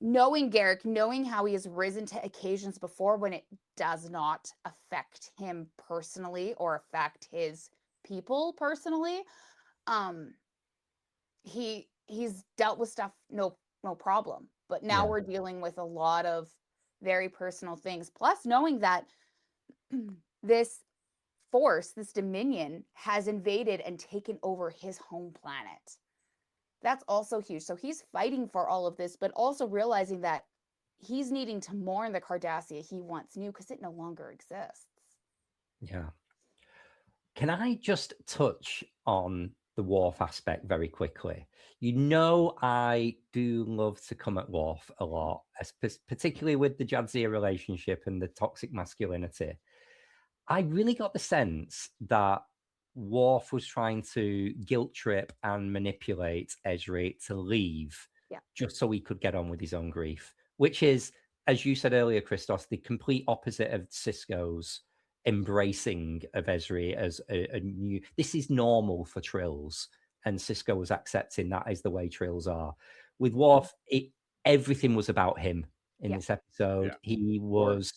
knowing Garak, knowing how he has risen to occasions before when it does not affect him personally or affect his people personally, he's dealt with stuff no problem. But now we're dealing with a lot of very personal things. Plus, knowing that this force, this dominion, has invaded and taken over his home planet. That's also huge. So he's fighting for all of this, but also realizing that he's needing to mourn the Cardassia he once knew, because it no longer exists. Yeah. Can I just touch on the Worf aspect very quickly? I do love to come at Worf a lot, particularly with the Jadzia relationship and the toxic masculinity. I really got the sense that Worf was trying to guilt trip and manipulate Ezri to leave, just so he could get on with his own grief, which is, as you said earlier, Christos, the complete opposite of Sisko's embracing of Ezri as a new. This is normal for Trills, and Cisco was accepting that is the way trills are. With Worf, everything was about him in this episode. Yeah. He was.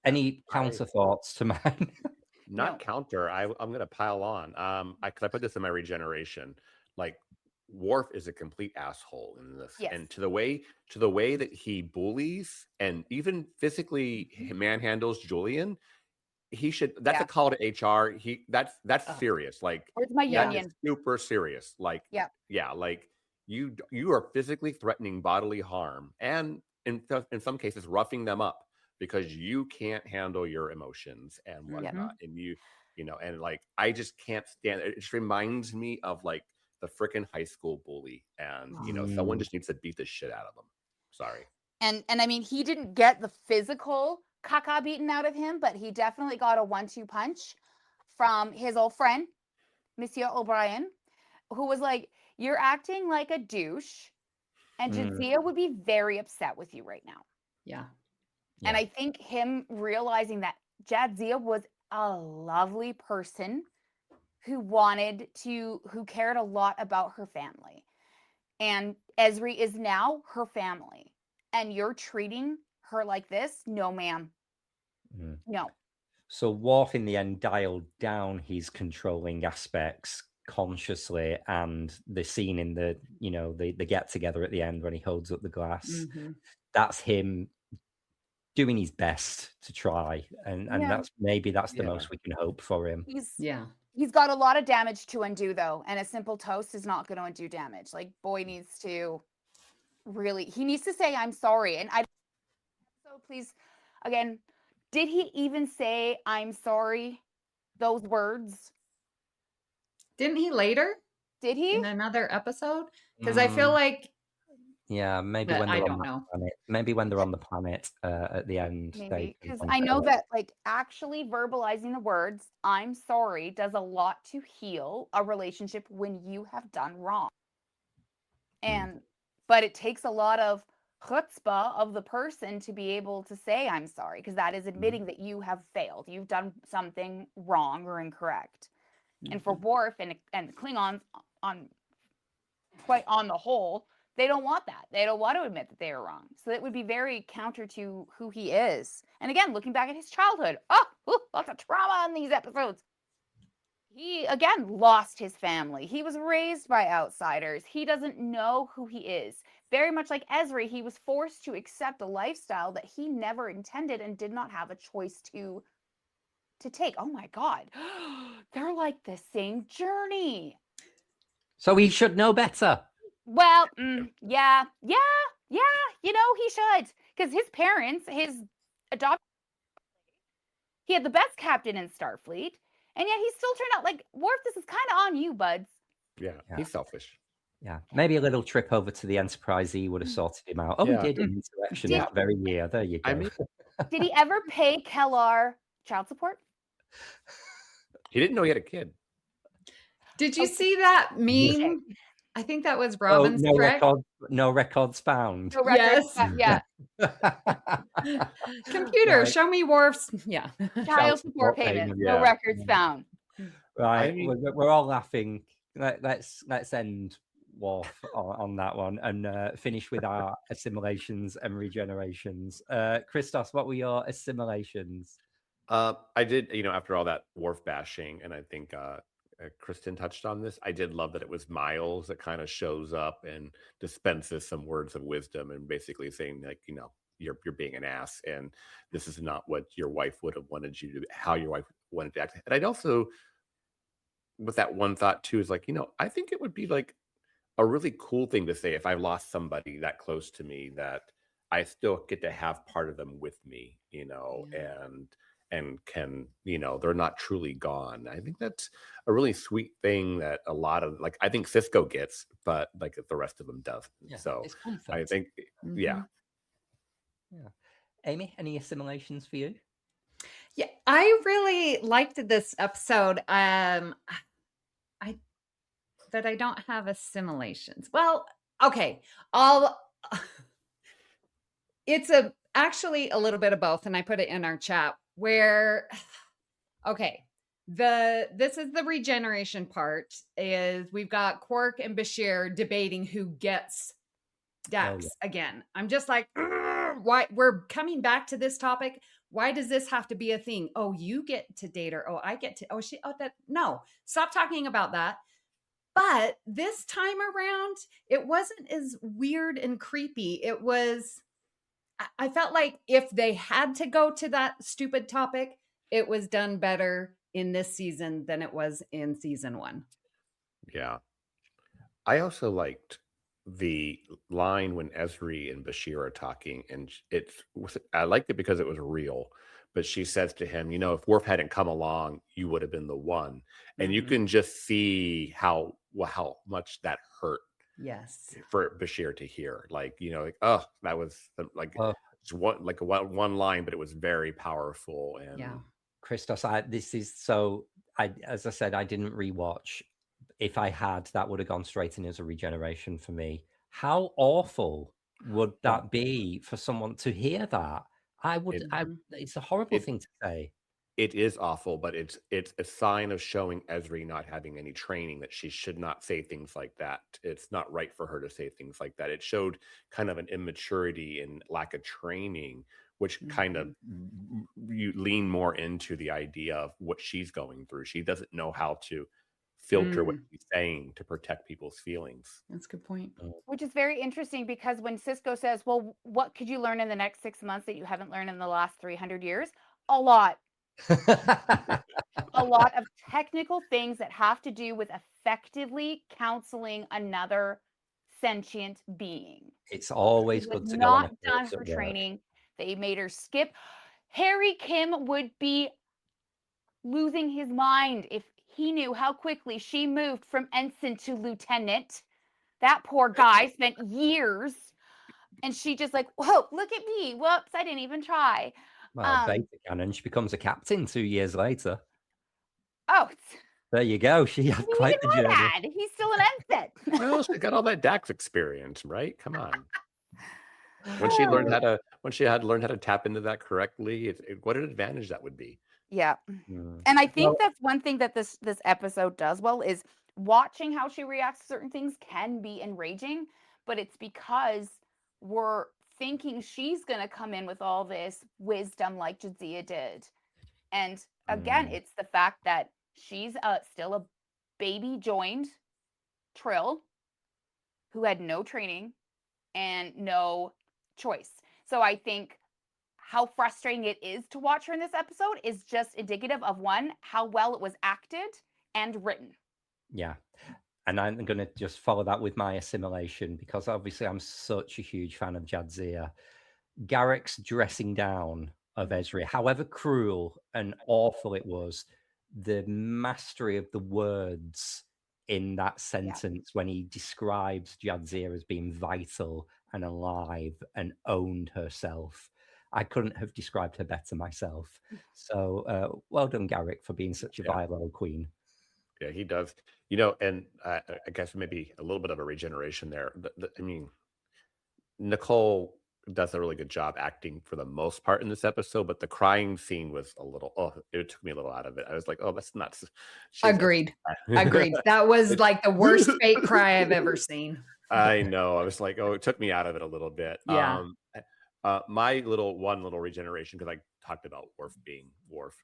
Any counter thoughts to mine? Not counter. I'm going to pile on. I put this in my regeneration. Like, Worf is a complete asshole in this, and to the way that he bullies and even physically manhandles Julian. He should. That's a call to HR. That's serious. Like, where's my union? Super serious. Like, like you are physically threatening bodily harm, and in some cases roughing them up because you can't handle your emotions and whatnot. And you know, and like, I just can't stand it. It just reminds me of like the freaking high school bully, and you know, someone just needs to beat the shit out of him. Sorry. And I mean, he didn't get the physical caca beaten out of him, but he definitely got a 1-2 punch from his old friend, Monsieur O'Brien, who was like, "You're acting like a douche, and Jadzia would be very upset with you right now." Yeah. And I think him realizing that Jadzia was a lovely person who cared a lot about her family. And Ezri is now her family. And you're treating her like this? No, ma'am. No. So Worf in the end dialed down his controlling aspects consciously, and the scene in the, you know, the get together at the end when he holds up the glass, that's him doing his best to try, and that's the most we can hope for him. He's got a lot of damage to undo, though, and a simple toast is not going to undo damage. Like, boy needs to he needs to say, "I'm sorry." And so please, again, did he even say, "I'm sorry," those words? Didn't he later? Did he? In another episode? Because I feel like... Yeah, maybe when they're on the planet. Maybe when they're on the planet at the end. Maybe, because I know that, like, actually verbalizing the words, "I'm sorry," does a lot to heal a relationship when you have done wrong. But it takes a lot of chutzpah of the person to be able to say, "I'm sorry," because that is admitting that you have failed. You've done something wrong or incorrect. And for Worf and the Klingons, on the whole, they don't want that. They don't want to admit that they are wrong. So it would be very counter to who he is. And again, looking back at his childhood, lots of trauma in these episodes. He, again, lost his family. He was raised by outsiders. He doesn't know who he is. Very much like Ezri, he was forced to accept a lifestyle that he never intended and did not have a choice to take. Oh my God. They're like the same journey. So he should know better. Well, yeah, you know, he should. Because his parents, his adopted, he had the best captain in Starfleet, and yet he still turned out like, Worf, this is kind of on you, buds. Yeah, he's selfish. Yeah, maybe a little trip over to the Enterprise E would have sorted him out. Oh, he did in Insurrection that very year. There you go. I mean, did he ever pay Kellar child support? He didn't know he had a kid. Did you see that meme? I think that was Robin's trick. No records found. No records, yeah. Computer, show me Worf's. Yeah. Child support payment. No records found. Right. I mean, we're all laughing. Let's end Worf on that one and finish with our assimilations and regenerations. Christos, what were your assimilations? I did, after all that Worf bashing, and I think Kristin touched on this, I did love that it was Miles that kind of shows up and dispenses some words of wisdom and basically saying, like, you're being an ass, and this is not what your wife would have wanted you to, how your wife wanted to act. And I'd also, with that one thought too, is like, I think it would be like a really cool thing to say if I lost somebody that close to me, that I still get to have part of them with me, and can, they're not truly gone. I think that's a really sweet thing that a lot of, like, I think Cisco gets, but like the rest of them doesn't. Yeah, so I think, yeah. Amy, any assimilations for you? Yeah, I really liked this episode. But I don't have assimilations. Well, okay. It's actually a little bit of both, and I put it in our chat where, okay, this is the regeneration part. Is we've got Quark and Bashir debating who gets Dax again. I'm just like, why we're coming back to this topic? Why does this have to be a thing? Oh, you get to date her. Oh, I get to. Oh, she. Oh, that. No, stop talking about that. But this time around, it wasn't as weird and creepy. It was. I felt like if they had to go to that stupid topic, it was done better in this season than it was in season 1. Yeah. I also liked the line when Ezri and Bashir are talking, and I liked it because it was real. But she says to him, if Worf hadn't come along, you would have been the one. And you can just see how much that hurt. Yes. For Bashir to hear, oh, that was just one line, but it was very powerful. And Christos, as I said, I didn't rewatch. If I had, that would have gone straight in as a regeneration for me. How awful would that be for someone to hear that? It's a horrible thing to say. It is awful, but it's a sign of showing Ezri not having any training, that she should not say things like that. It's not right for her to say things like that. It showed kind of an immaturity and lack of training, which kind of you lean more into the idea of what she's going through. She doesn't know how to filter what she's saying to protect people's feelings. That's a good point. Which is very interesting, because when Cisco says, well, what could you learn in the next 6 months that you haven't learned in the last 300 years? A lot. A lot of technical things that have to do with effectively counseling another sentient being. It's always good to go on. Not done her training. They made her skip. Harry Kim would be losing his mind if he knew how quickly she moved from ensign to lieutenant. That poor guy spent years, and she just like, whoa, look at me. Whoops, I didn't even try. Well, beta canon, she becomes a captain 2 years later. Oh, there you go. She had quite the journey. He's still an ensign. Well, she got all that Dax experience, right? Come on. When she learned how to tap into that correctly, what an advantage that would be. Yeah. And I think that's one thing that this episode does well, is watching how she reacts to certain things can be enraging, but it's because we're thinking she's going to come in with all this wisdom like Jadzia did. And again, it's the fact that she's still a baby joined Trill who had no training and no choice. So I think how frustrating it is to watch her in this episode is just indicative of, one, how well it was acted and written. Yeah. And I'm going to just follow that with my assimilation, because obviously I'm such a huge fan of Jadzia. Garak's dressing down of Ezri, however cruel and awful it was, the mastery of the words in that sentence when he describes Jadzia as being vital and alive and owned herself. I couldn't have described her better myself. So well done, Garak, for being such a vile old queen. Yeah, he does. And I guess maybe a little bit of a regeneration there. I mean, Nicole does a really good job acting for the most part in this episode, but the crying scene was it took me a little out of it. I was like, oh, that's nuts. Agreed. That was like the worst fake cry I've ever seen. I know. I was like, oh, it took me out of it a little bit. Yeah. My little regeneration, because I talked about Worf being Worf,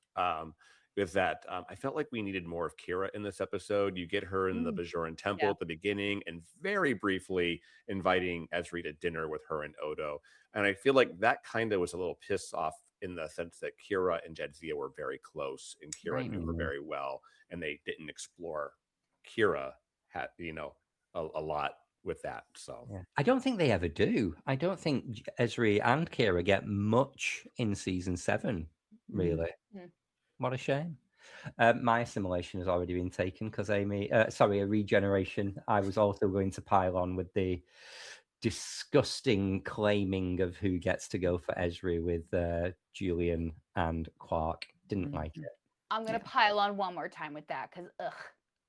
is that I felt like we needed more of Kira in this episode. You get her in the Bajoran temple at the beginning, and very briefly inviting Ezri to dinner with her and Odo. And I feel like that kind of was a little piss off, in the sense that Kira and Jadzia were very close, and Kira knew her very well, and they didn't explore Kira a lot with that. So I don't think they ever do. I don't think Ezri and Kira get much in season 7, really. What a shame. My assimilation has already been taken, because a regeneration. I was also going to pile on with the disgusting claiming of who gets to go for Ezri with Julian and Quark. Didn't like it. I'm going to pile on one more time with that, because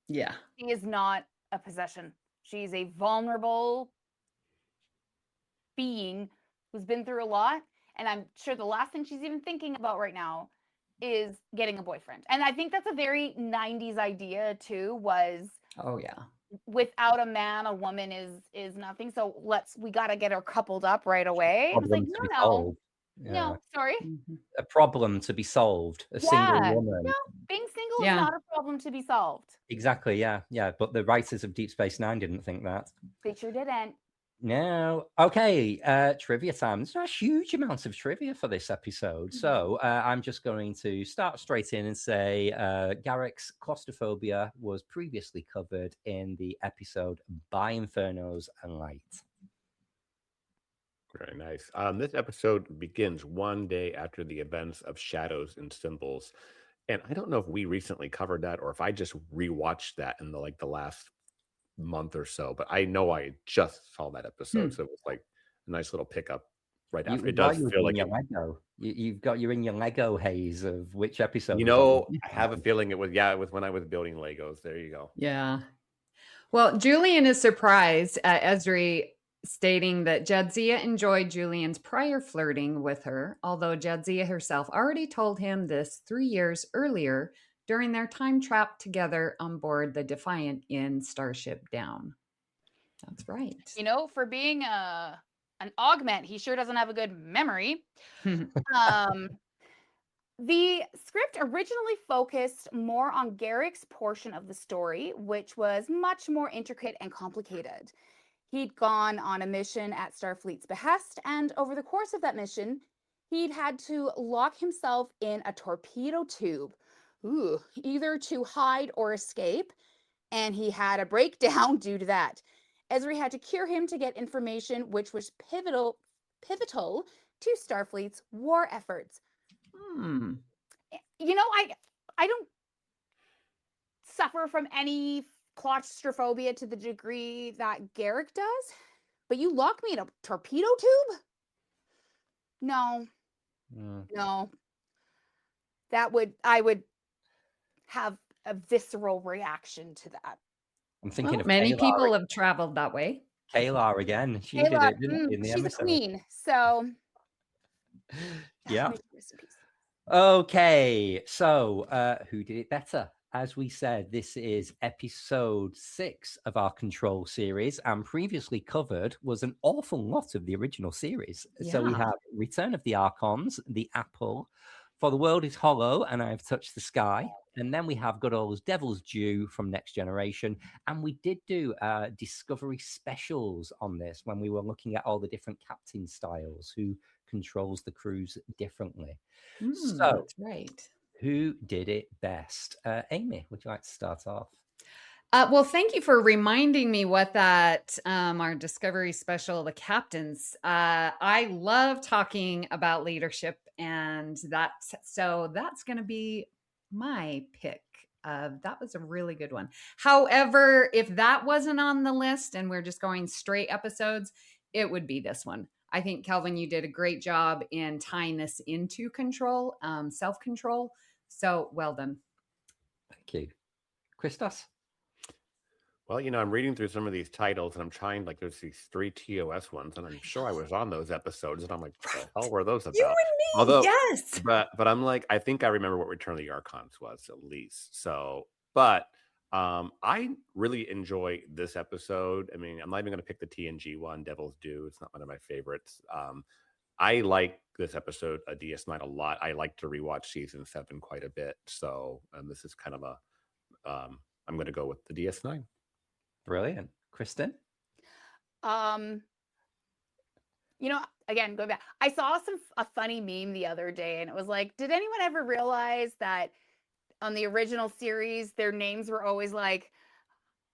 yeah, she is not a possession. She's a vulnerable being who's been through a lot. And I'm sure the last thing she's even thinking about right now is getting a boyfriend. And I think that's a very 90s idea too, was Oh yeah. without a man, a woman is nothing. So we got to get her coupled up right away. And it's like, Problem to be no, solved. Yeah. no, sorry. Mhm. A problem to be solved. A single Yeah, woman. no, being single Yeah. is not a problem to be solved. Exactly. Yeah. Yeah. But the writers of Deep Space Nine didn't think that. They sure didn't. No. Okay. Trivia time. There's not a huge amount of trivia for this episode. So I'm just going to start straight in and say Garak's claustrophobia was previously covered in the episode By Infernos and Light. Very nice. This episode begins one day after the events of Shadows and Symbols. And I don't know if we recently covered that or if I just rewatched that in the last month or so, but I know I just saw that episode. So it was like a nice little pickup right after. It does feel like Lego. You're in your Lego haze of which episode. I have a feeling it was when I was building Legos. There you go. Yeah. Well, Julian is surprised at Ezri stating that Jadzia enjoyed Julian's prior flirting with her, although Jadzia herself already told him this 3 years earlier during their time trap together on board the Defiant in Starship Down. That's right. For being an augment, he sure doesn't have a good memory. The script originally focused more on Garak's portion of the story, which was much more intricate and complicated. He'd gone on a mission at Starfleet's behest, and over the course of that mission, he'd had to lock himself in a torpedo tube, either to hide or escape, and he had a breakdown due to that. Ezri had to cure him to get information which was pivotal to Starfleet's war efforts. I don't suffer from any claustrophobia to the degree that Garak does, but you lock me in a torpedo tube? No. I would have a visceral reaction to that. I'm thinking of many Kayla people have traveled that way. Kayla again. She did it, didn't she, in the she's episode? a queen, so yeah. Okay, so who did it better? As we said, this is episode 6 of our Control series, and previously covered was an awful lot of the original series. So we have Return of the Archons, The Apple, For the World is Hollow, and I've Touched the Sky. And then we have good old Devil's Due from Next Generation. And we did do Discovery specials on this when we were looking at all the different captain styles, who controls the crews differently. So That's right. Who did it best? Amy, would you like to start off? Well, thank you for reminding me what that our Discovery special, the captains. I love talking about leadership, and that's going to be my pick. That was a really good one. However, if that wasn't on the list and we're just going straight episodes, it would be this one. I think, Kelvin, you did a great job in tying this into Control, self-control. So well done. Thank you. Christos? Well, I'm reading through some of these titles and I'm trying, there's these 3 TOS ones, and I'm sure I was on those episodes, and I'm like, what the hell were those about? You and me, Although, yes. But I'm like, I think I remember what Return of the Archons was, at least. So, but I really enjoy this episode. I mean, I'm not even going to pick the TNG one, Devil's Due. It's not one of my favorites. I like this episode, DS9, a lot. I like to rewatch season 7 quite a bit. So this is kind of I'm going to go with the DS9. Brilliant. Kristin? Again, going back, I saw a funny meme the other day, and it was like, did anyone ever realize that on the original series, their names were always like,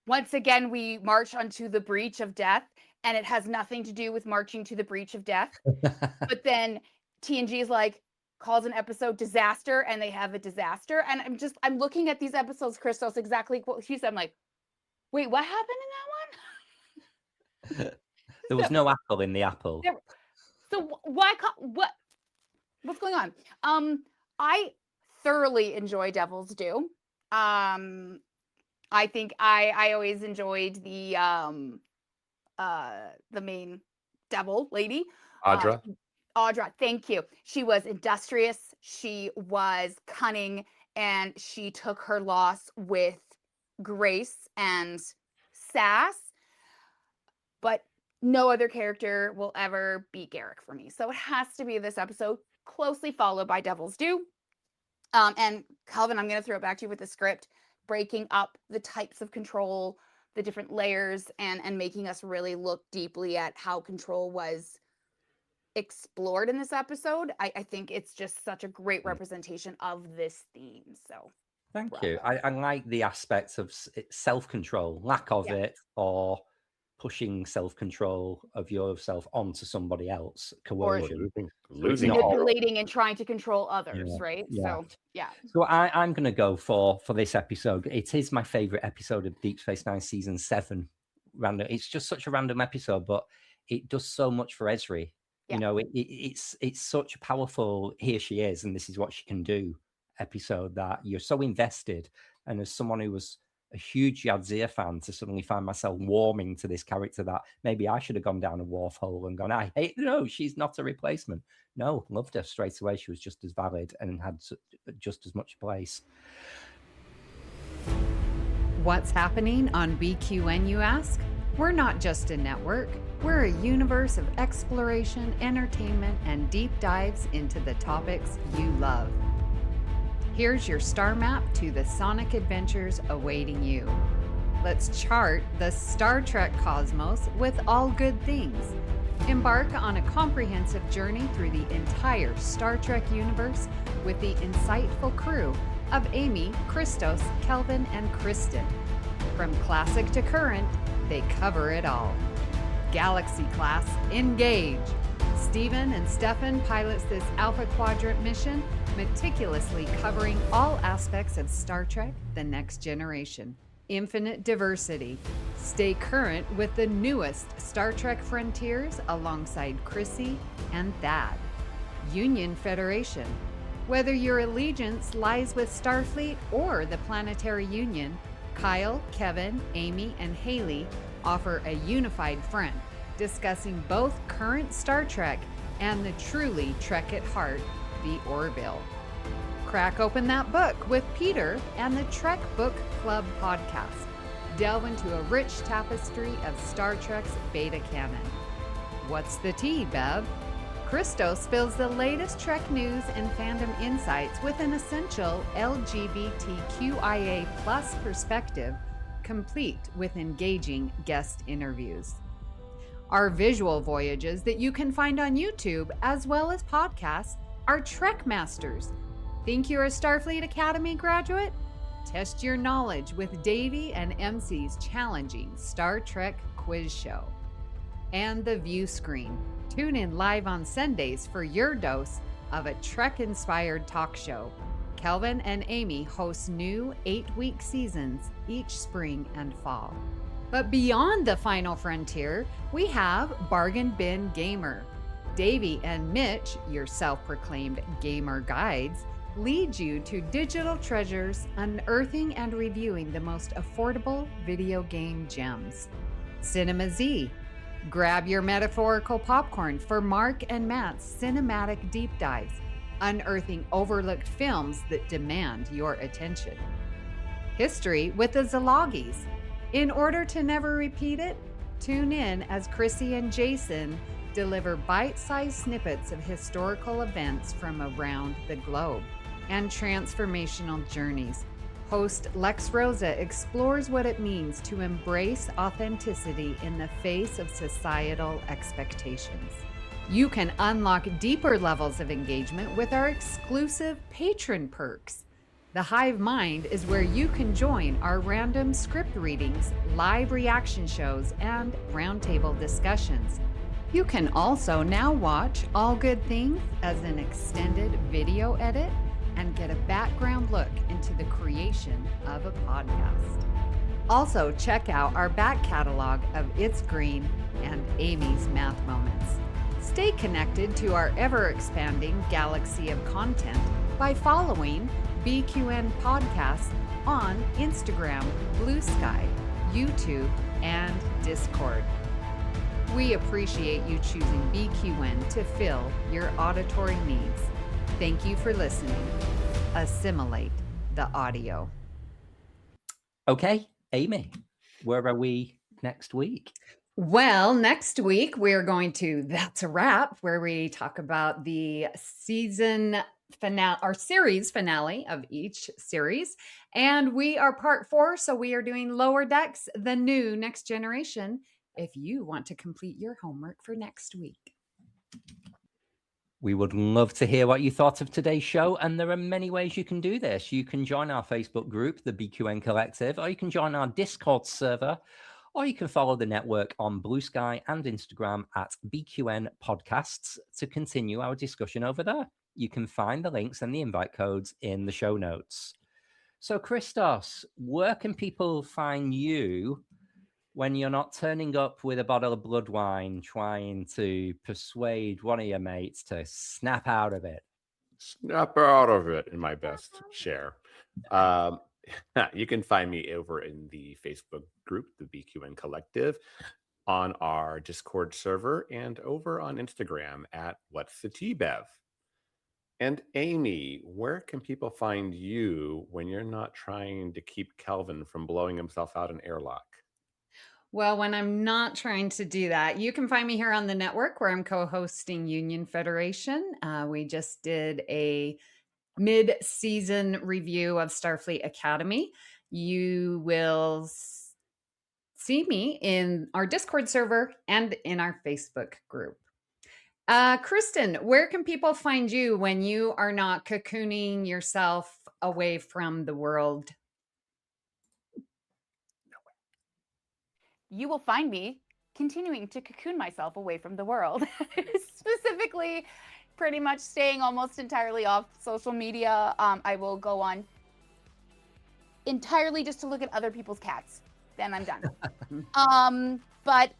once again, we march onto the breach of death, and it has nothing to do with marching to the breach of death. But then TNG is like, calls an episode Disaster, and they have a disaster. And I'm looking at these episodes, Christos, exactly what she said. I'm like, wait, what happened in that one? There was no apple in the apple. So what's going on? I thoroughly enjoy Devil's Due. I think I always enjoyed the main devil lady, Audra. Audra, thank you. She was industrious, she was cunning, and she took her loss with grace and sass. But no other character will ever beat Garak for me. So it has to be this episode, closely followed by Devil's Due. And Kelvin, I'm going to throw it back to you with the script, breaking up the types of control, the different layers, and making us really look deeply at how control was explored in this episode. I think it's just such a great representation of this theme. So thank you. I like the aspects of self-control, lack of it, or pushing self-control of yourself onto somebody else, coercion, losing manipulating and trying to control others, right? Yeah. So So I'm going to go for this episode. It is my favorite episode of Deep Space Nine season 7. Random. It's just such a random episode, but it does so much for Ezri. You know, it's such a powerful "here she is and this is what she can do" episode that you're so invested. And as someone who was a huge Yadzia fan, to suddenly find myself warming to this character that maybe I should have gone down a Worf hole and gone, I hate, no, she's not a replacement. No, loved her straight away. She was just as valid and had just as much place. What's happening on BQN, you ask? We're not just a network. We're a universe of exploration, entertainment, and deep dives into the topics you love. Here's your star map to the sonic adventures awaiting you. Let's chart the Star Trek cosmos with all good things. Embark on a comprehensive journey through the entire Star Trek universe with the insightful crew of Amy, Christos, Kelvin, and Kristin. From classic to current, they cover it all. Galaxy class, engage! Steven and Stefan pilots this Alpha Quadrant mission, meticulously covering all aspects of Star Trek: The Next Generation. Infinite diversity. Stay current with the newest Star Trek frontiers alongside Chrissy and Thad. Union Federation. Whether your allegiance lies with Starfleet or the Planetary Union, Kyle, Kevin, Amy, and Haley offer a unified front, discussing both current Star Trek and the truly Trek at heart, the Orville. Crack open that book with Peter and the Trek Book Club podcast. Delve into a rich tapestry of Star Trek's beta canon. What's the tea, Bev? Christos spills the latest Trek news and fandom insights with an essential LGBTQIA+ perspective, complete with engaging guest interviews. Our visual voyages that you can find on YouTube as well as podcasts are Trek Masters. Think you're a Starfleet Academy graduate? Test your knowledge with Davey and MC's challenging Star Trek quiz show. And the View Screen. Tune in live on Sundays for your dose of a Trek-inspired talk show. Kelvin and Amy host new 8-week seasons each spring and fall. But beyond the final frontier, we have Bargain Bin Gamer. Davey and Mitch, your self-proclaimed gamer guides, lead you to digital treasures, unearthing and reviewing the most affordable video game gems. Cinema Z. Grab your metaphorical popcorn for Mark and Matt's cinematic deep dives, unearthing overlooked films that demand your attention. History with the Zalogis. In order to never repeat it, tune in as Chrissy and Jason deliver bite-sized snippets of historical events from around the globe and transformational journeys. Host Lex Rosa explores what it means to embrace authenticity in the face of societal expectations. You can unlock deeper levels of engagement with our exclusive patron perks. The Hive Mind is where you can join our random script readings, live reaction shows, and roundtable discussions. You can also now watch All Good Things as an extended video edit and get a background look into the creation of a podcast. Also, check out our back catalog of It's Green and Amy's Math Moments. Stay connected to our ever-expanding galaxy of content by following BQN Podcasts on Instagram, Bluesky, YouTube, and Discord. We appreciate you choosing BQN to fill your auditory needs. Thank you for listening. Assimilate the audio. Okay, Amy, where are we next week? Well, next week we're going to That's a Wrap, where we talk about the season finale, our series finale of each series. And we are part 4, so we are doing Lower Decks, the new Next Generation, if you want to complete your homework for next week. We would love to hear what you thought of today's show, and there are many ways you can do this. You can join our Facebook group, the BQN Collective, or you can join our Discord server, or you can follow the network on Bluesky and Instagram at BQN Podcasts to continue our discussion over there. You can find the links and the invite codes in the show notes. So, Christos, where can people find you when you're not turning up with a bottle of blood wine trying to persuade one of your mates to snap out of it? Snap out of it in my best share. You can find me over in the Facebook group, the BQN Collective, on our Discord server, and over on Instagram at What's the Tea Bev. And Amy, where can people find you when you're not trying to keep Kelvin from blowing himself out an airlock? Well, when I'm not trying to do that, you can find me here on the network where I'm co-hosting Union Federation. We just did a mid-season review of Starfleet Academy. You will see me in our Discord server and in our Facebook group. Kristin, where can people find you when you are not cocooning yourself away from the world? You will find me continuing to cocoon myself away from the world. Specifically, pretty much staying almost entirely off social media. I will go on entirely just to look at other people's cats. Then I'm done. But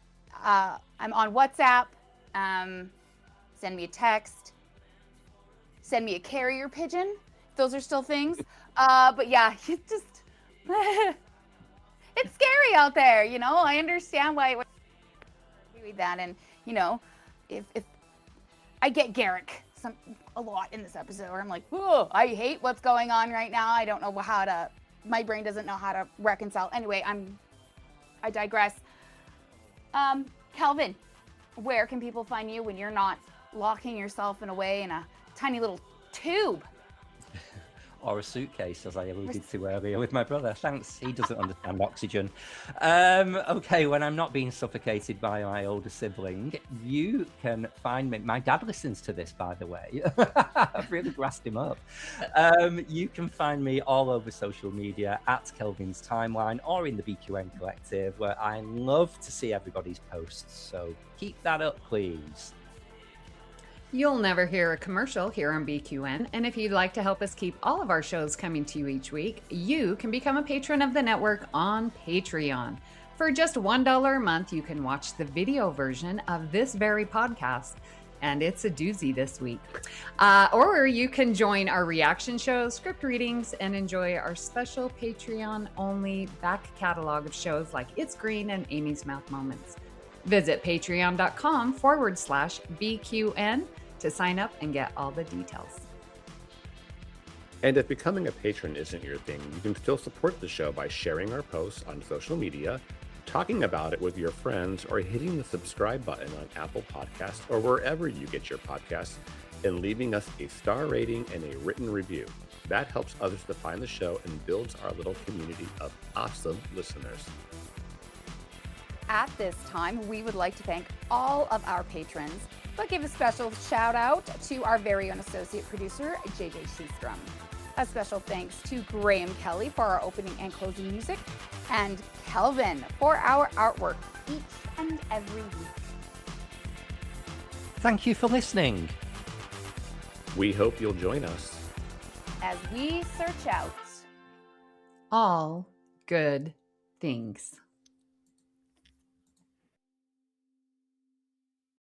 I'm on WhatsApp. Send me a text. Send me a carrier pigeon. Those are still things. But yeah, it's just... It's scary out there, you know. I understand why we read that, and you know, if I get Garak a lot in this episode, where I'm like, oh, I hate what's going on right now. I don't know how to. My brain doesn't know how to reconcile. Anyway, I digress. Kelvin, where can people find you when you're not locking yourself away in a tiny little tube? Or a suitcase, as I alluded to earlier with my brother. Thanks, he doesn't understand oxygen. Okay, when I'm not being suffocated by my older sibling, you can find me. My dad listens to this, by the way. I've really grassed him up. You can find me all over social media at Kelvin's Timeline or in the BQN Collective, where I love to see everybody's posts. So keep that up, please. You'll never hear a commercial here on BQN, and if you'd like to help us keep all of our shows coming to you each week, you can become a patron of the network on Patreon. For just $1 a month, you can watch the video version of this very podcast, and it's a doozy this week. Or you can join our reaction shows, script readings, and enjoy our special Patreon-only back catalog of shows like It's Green and Amy's Mouth Moments. Visit patreon.com/BQN to sign up and get all the details. And if becoming a patron isn't your thing, you can still support the show by sharing our posts on social media, talking about it with your friends, or hitting the subscribe button on Apple Podcasts or wherever you get your podcasts, and leaving us a star rating and a written review. That helps others to find the show and builds our little community of awesome listeners. At this time, we would like to thank all of our patrons, but give a special shout out to our very own associate producer, JJ Sheestrom. A special thanks to Graham Kelly for our opening and closing music, and Kelvin for our artwork each and every week. Thank you for listening. We hope you'll join us as we search out all good things.